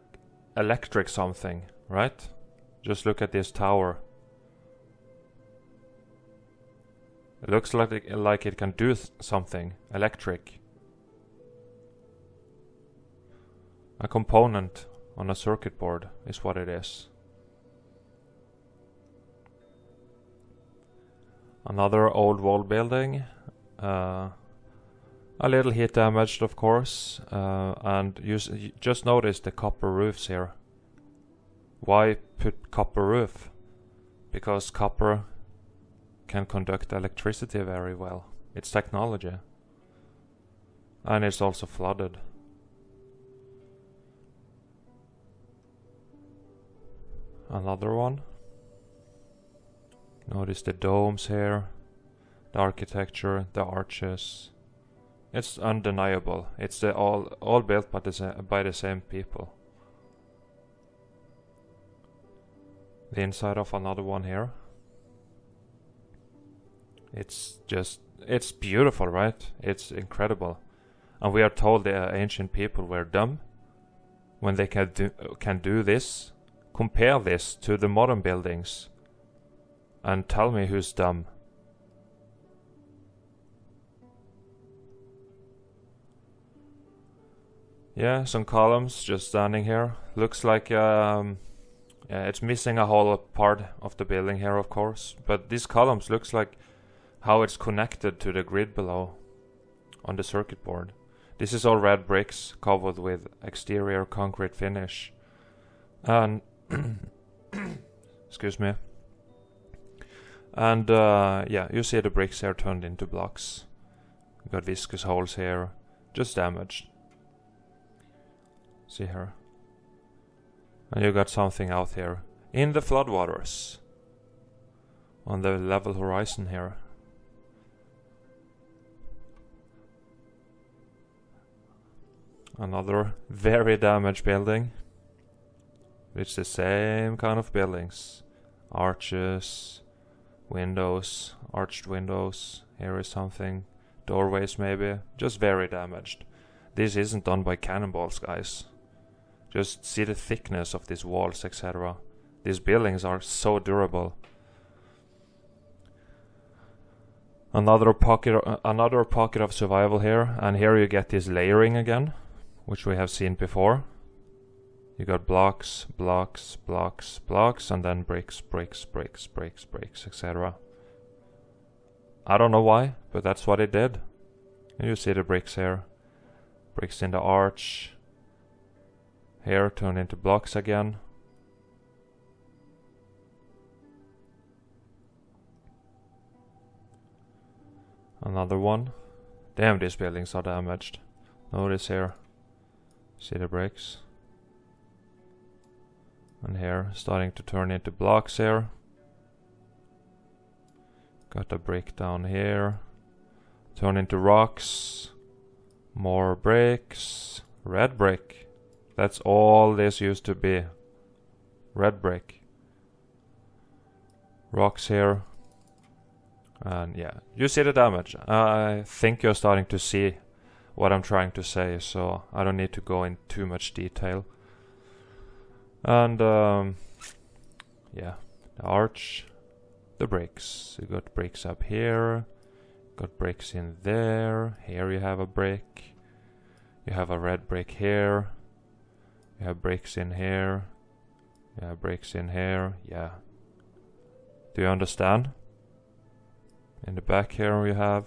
electric something, right? Just look at this tower. It looks like it can do something electric. A component on a circuit board is what it is. Another old wall building. A little heat damaged, of course. And you just notice the copper roofs here. Why put copper roof? Because copper can conduct electricity very well. It's technology. And it's also flooded. Another one. Notice the domes here, the architecture, the arches. It's undeniable. It's all built by the same people. The inside of another one here. It's beautiful, right? It's incredible. And we are told the ancient people were dumb when they can do this. Compare this to the modern buildings and tell me who's dumb. Yeah, some columns just standing here. Looks like yeah, it's missing a whole part of the building here, of course. But these columns looks like how it's connected to the grid below on the circuit board. This is all red bricks covered with exterior concrete finish. And excuse me. And yeah, you see the bricks here turned into blocks. We got viscous holes here, just damaged. See here. And you got something out here in the floodwaters on the level horizon here. Another very damaged building. It's the same kind of buildings. Arches, windows, arched windows. Here is something. Doorways maybe. Just very damaged. This isn't done by cannonballs, guys. Just see the thickness of these walls, etc. These buildings are so durable. Another pocket of survival here, and here you get this layering again, which we have seen before. You got blocks, blocks, blocks, blocks, and then bricks, bricks, bricks, bricks, bricks, etc. I don't know why, but that's what it did. And you see the bricks here. Bricks in the arch. Here turned into blocks again. Another one. Damn, these buildings are damaged. Notice here. See the bricks? And here, starting to turn into blocks here. Got a brick down here. Turn into rocks. More bricks. Red brick. That's all this used to be. Red brick. Rocks here. And yeah, you see the damage. I think you're starting to see what I'm trying to say, so I don't need to go in too much detail. And yeah, the arch, the bricks. You got bricks up here, got bricks in there. Here you have a brick. You have a red brick here. You have bricks in here. You have bricks in here. Yeah. Do you understand? In the back here you have.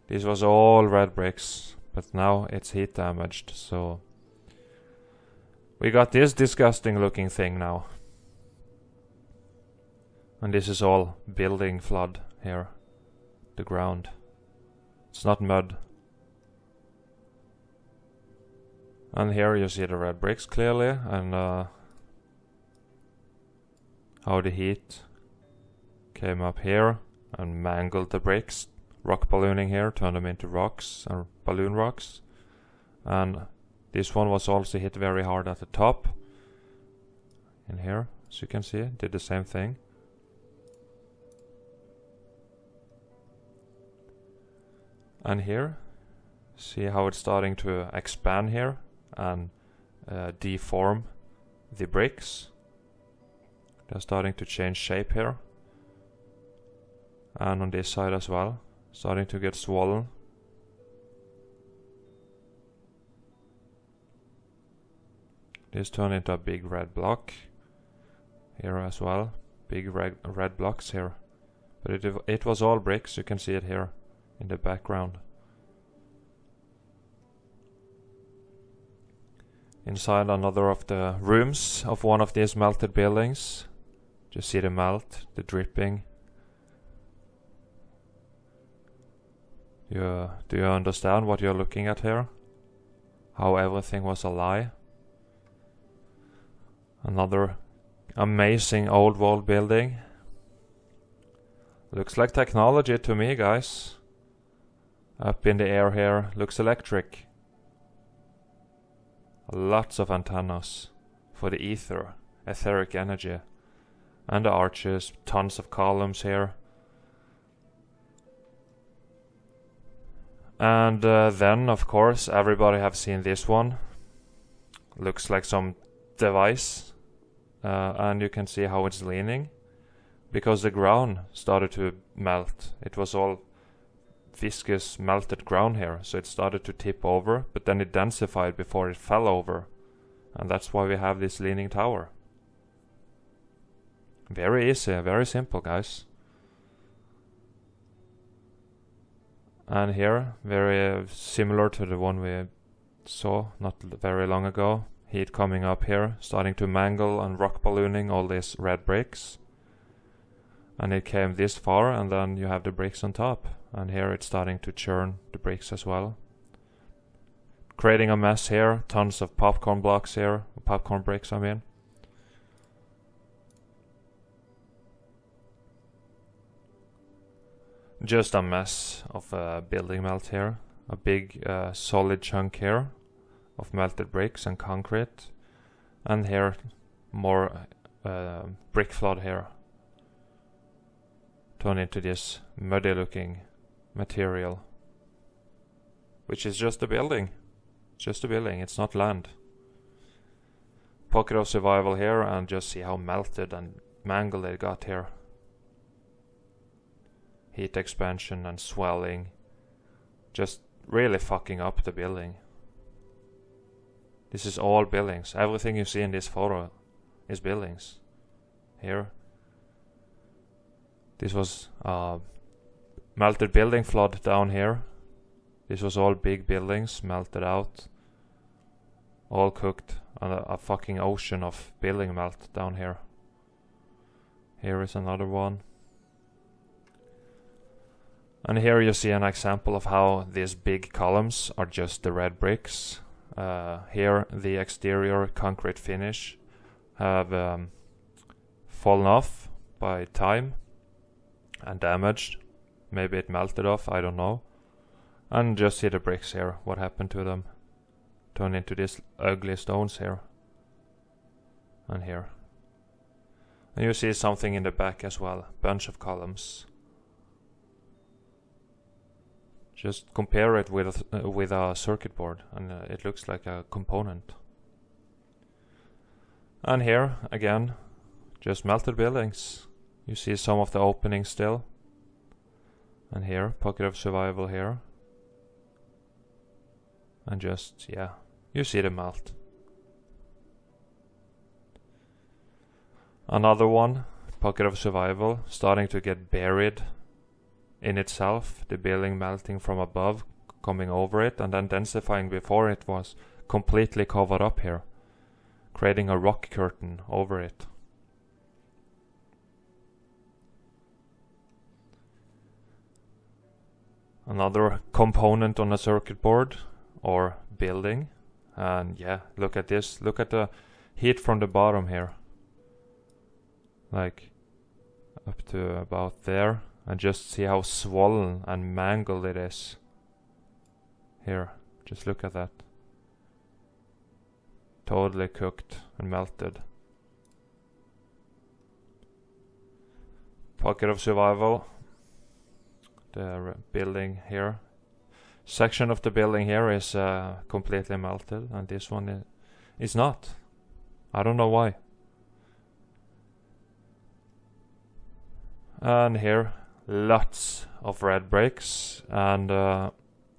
These was all red bricks, but now it's heat damaged, so we got this disgusting looking thing now. And this is all building flood here. The ground. It's not mud. And here you see the red bricks clearly, and how the heat came up here and mangled the bricks. Rock ballooning here, turned them into rocks, or balloon rocks. And this one was also hit very hard at the top. In here, as you can see, did the same thing. And here, see how it's starting to expand here and deform the bricks. They're starting to change shape here. And on this side as well, starting to get swollen. This turned into a big red block here as well. Big red blocks here. But it was all bricks, you can see it here in the background. Inside another of the rooms of one of these melted buildings. Just see the melt, the dripping. Do you understand what you're looking at here? How everything was a lie? Another amazing old world building. Looks like technology to me, guys. Up in the air here, looks electric. Lots of antennas for the ether, etheric energy. And the arches, tons of columns here. And then, of course, everybody have seen this one. Looks like some device. And you can see how it's leaning. Because the ground started to melt. It was all viscous melted ground here. So it started to tip over. But then it densified before it fell over. And that's why we have this leaning tower. Very easy, very simple, guys. And here, very similar to the one we saw not very long ago. Heat coming up here, starting to mangle and rock ballooning all these red bricks. And it came this far, and then you have the bricks on top. And here it's starting to churn the bricks as well. Creating a mess here, tons of popcorn blocks here, popcorn bricks I mean. Just a mess of building melt here. A big solid chunk here of melted bricks and concrete. And here more brick flood here. Turn into this muddy looking material. Which is just a building. Just a building, it's not land. pocket of survival here, and just see how melted and mangled it got here. Heat expansion and swelling. Just really fucking up the building. This is all buildings. Everything you see in this photo is buildings. Here. This was melted building flood down here. This was all big buildings melted out. All cooked on a fucking ocean of building melt down here. Here is another one. And here you see an example of how these big columns are just the red bricks. Here the exterior concrete finish have fallen off by time and damaged. Maybe it melted off, I don't know. And just see the bricks here, what happened to them. Turned into these ugly stones here. And here. And you see something in the back as well, bunch of columns. Just compare it with a circuit board, and it looks like a component. And here, again, just melted buildings. You see some of the openings still. And here, pocket of survival here. And just, yeah, you see the melt. Another one, pocket of survival, starting to get buried in itself, the building melting from above, coming over it, and then densifying before it was completely covered up here, creating a rock curtain over it. Another component on a circuit board or building, and yeah, look at this, look at the heat from the bottom here, like up to about there. And just see how swollen and mangled it is. Here, just look at that. Totally cooked and melted. Pocket of survival. The building here. Section of the building here is completely melted, and this one is not. I don't know why. And here, lots of red bricks, and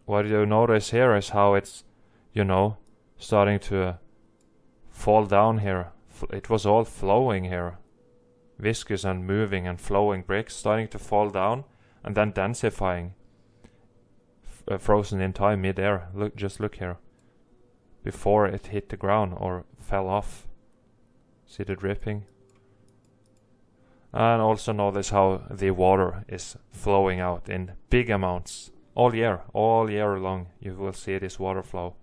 what you notice here is how it's, you know, starting to fall down here. It was all flowing here, viscous and moving and flowing bricks starting to fall down and then densifying, frozen in time mid-air. Look, just look here, before it hit the ground or fell off. See the dripping? And also notice how the water is flowing out in big amounts all year long. You will see this water flow,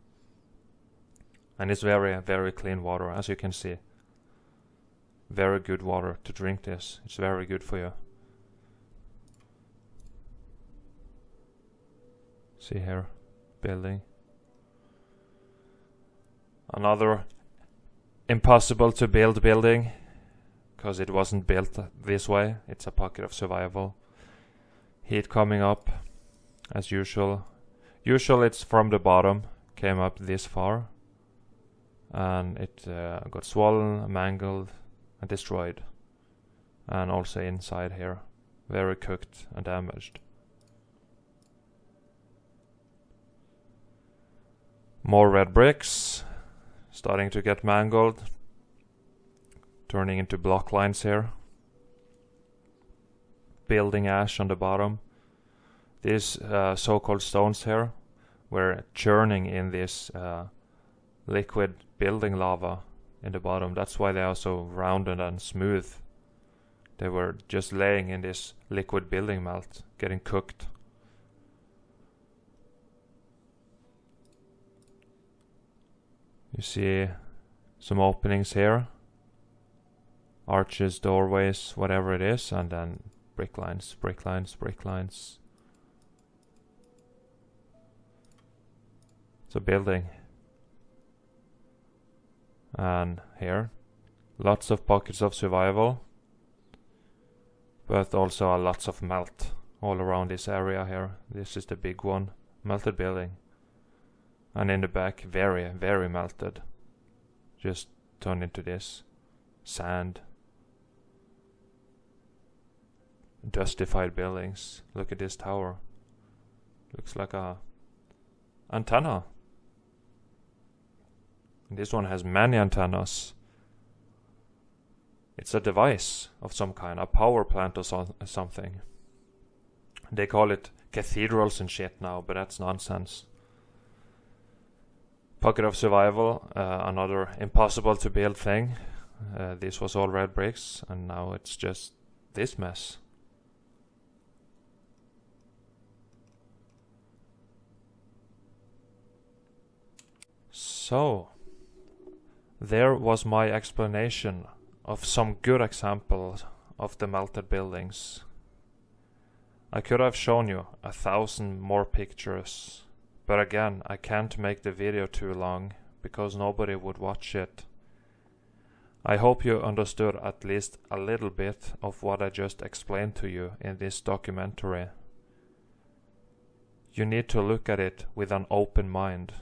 and it's very, very clean water, as you can see. Very good water to drink this. It's very good for you. See here, building. Another impossible to build building, because it wasn't built this way. It's a pocket of survival. Heat coming up, as usual. Usually it's from the bottom, came up this far, and it got swollen, mangled, and destroyed. And also inside here, very cooked and damaged. More red bricks, starting to get mangled, turning into block lines here. Building ash on the bottom. These so-called stones here were churning in this liquid building lava in the bottom. That's why they are so rounded and smooth. They were just laying in this liquid building melt, getting cooked. You see some openings here. Arches, doorways, whatever it is, and then brick lines, brick lines, brick lines. It's a building. And here, lots of pockets of survival, but also lots of melt all around this area here. This is the big one, melted building. And in the back, very, very melted. Just turned into this. Sand. Dustified buildings. Look at this tower. Looks like a antenna. This one has many antennas. It's a device of some kind, a power plant or something. They call it cathedrals and shit now, but that's nonsense. Pocket of survival, another impossible to build thing. This was all red bricks, and now it's just this mess. So, there was my explanation of some good examples of the melted buildings. I could have shown you 1,000 more pictures, but again, I can't make the video too long because nobody would watch it. I hope you understood at least a little bit of what I just explained to you in this documentary. You need to look at it with an open mind,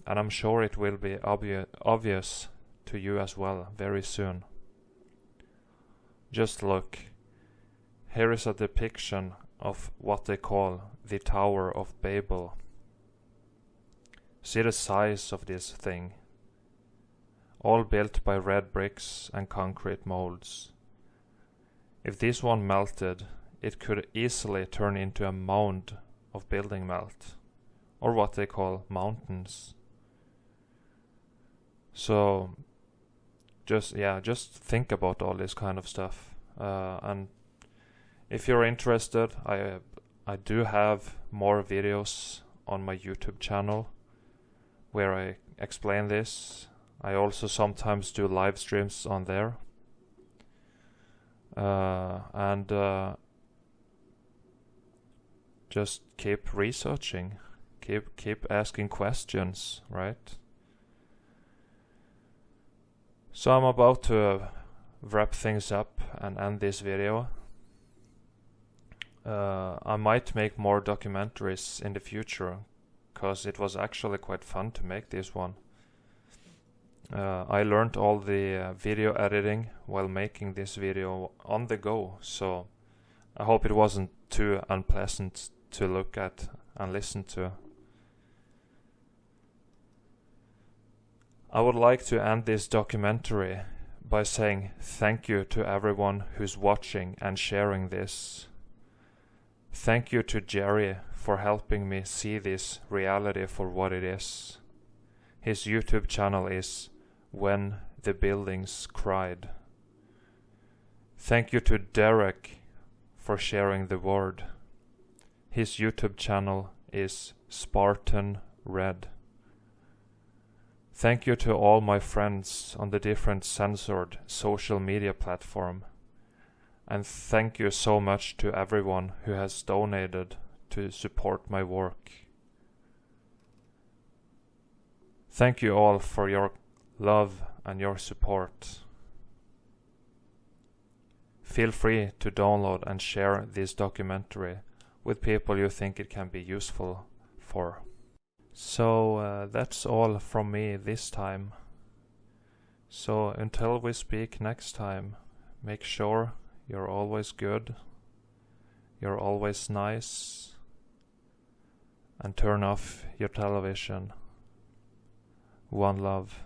and I'm sure it will be obvious to you as well very soon. Just look. Here is a depiction of what they call the Tower of Babel. See the size of this thing. All built by red bricks and concrete molds. If this one melted, it could easily turn into a mound of building melt, or what they call mountains. So just think about all this kind of stuff. And if you're interested, I do have more videos on my YouTube channel where I explain this. I also sometimes do live streams on there. Just keep researching, keep asking questions, right? So I'm about to wrap things up and end this video. I might make more documentaries in the future, cause it was actually quite fun to make this one. I learned all the video editing while making this video on the go, so I hope it wasn't too unpleasant to look at and listen to. I would like to end this documentary by saying thank you to everyone who's watching and sharing this. Thank you to Jerry for helping me see this reality for what it is. His YouTube channel is When the Buildings Cried. Thank you to Derek for sharing the word. His YouTube channel is Spartan Red. Thank you to all my friends on the different censored social media platform. And thank you so much to everyone who has donated to support my work. Thank you all for your love and your support. Feel free to download and share this documentary with people you think it can be useful for. So that's all from me this time. So until we speak next time, make sure you're always good, you're always nice, and turn off your television. One love.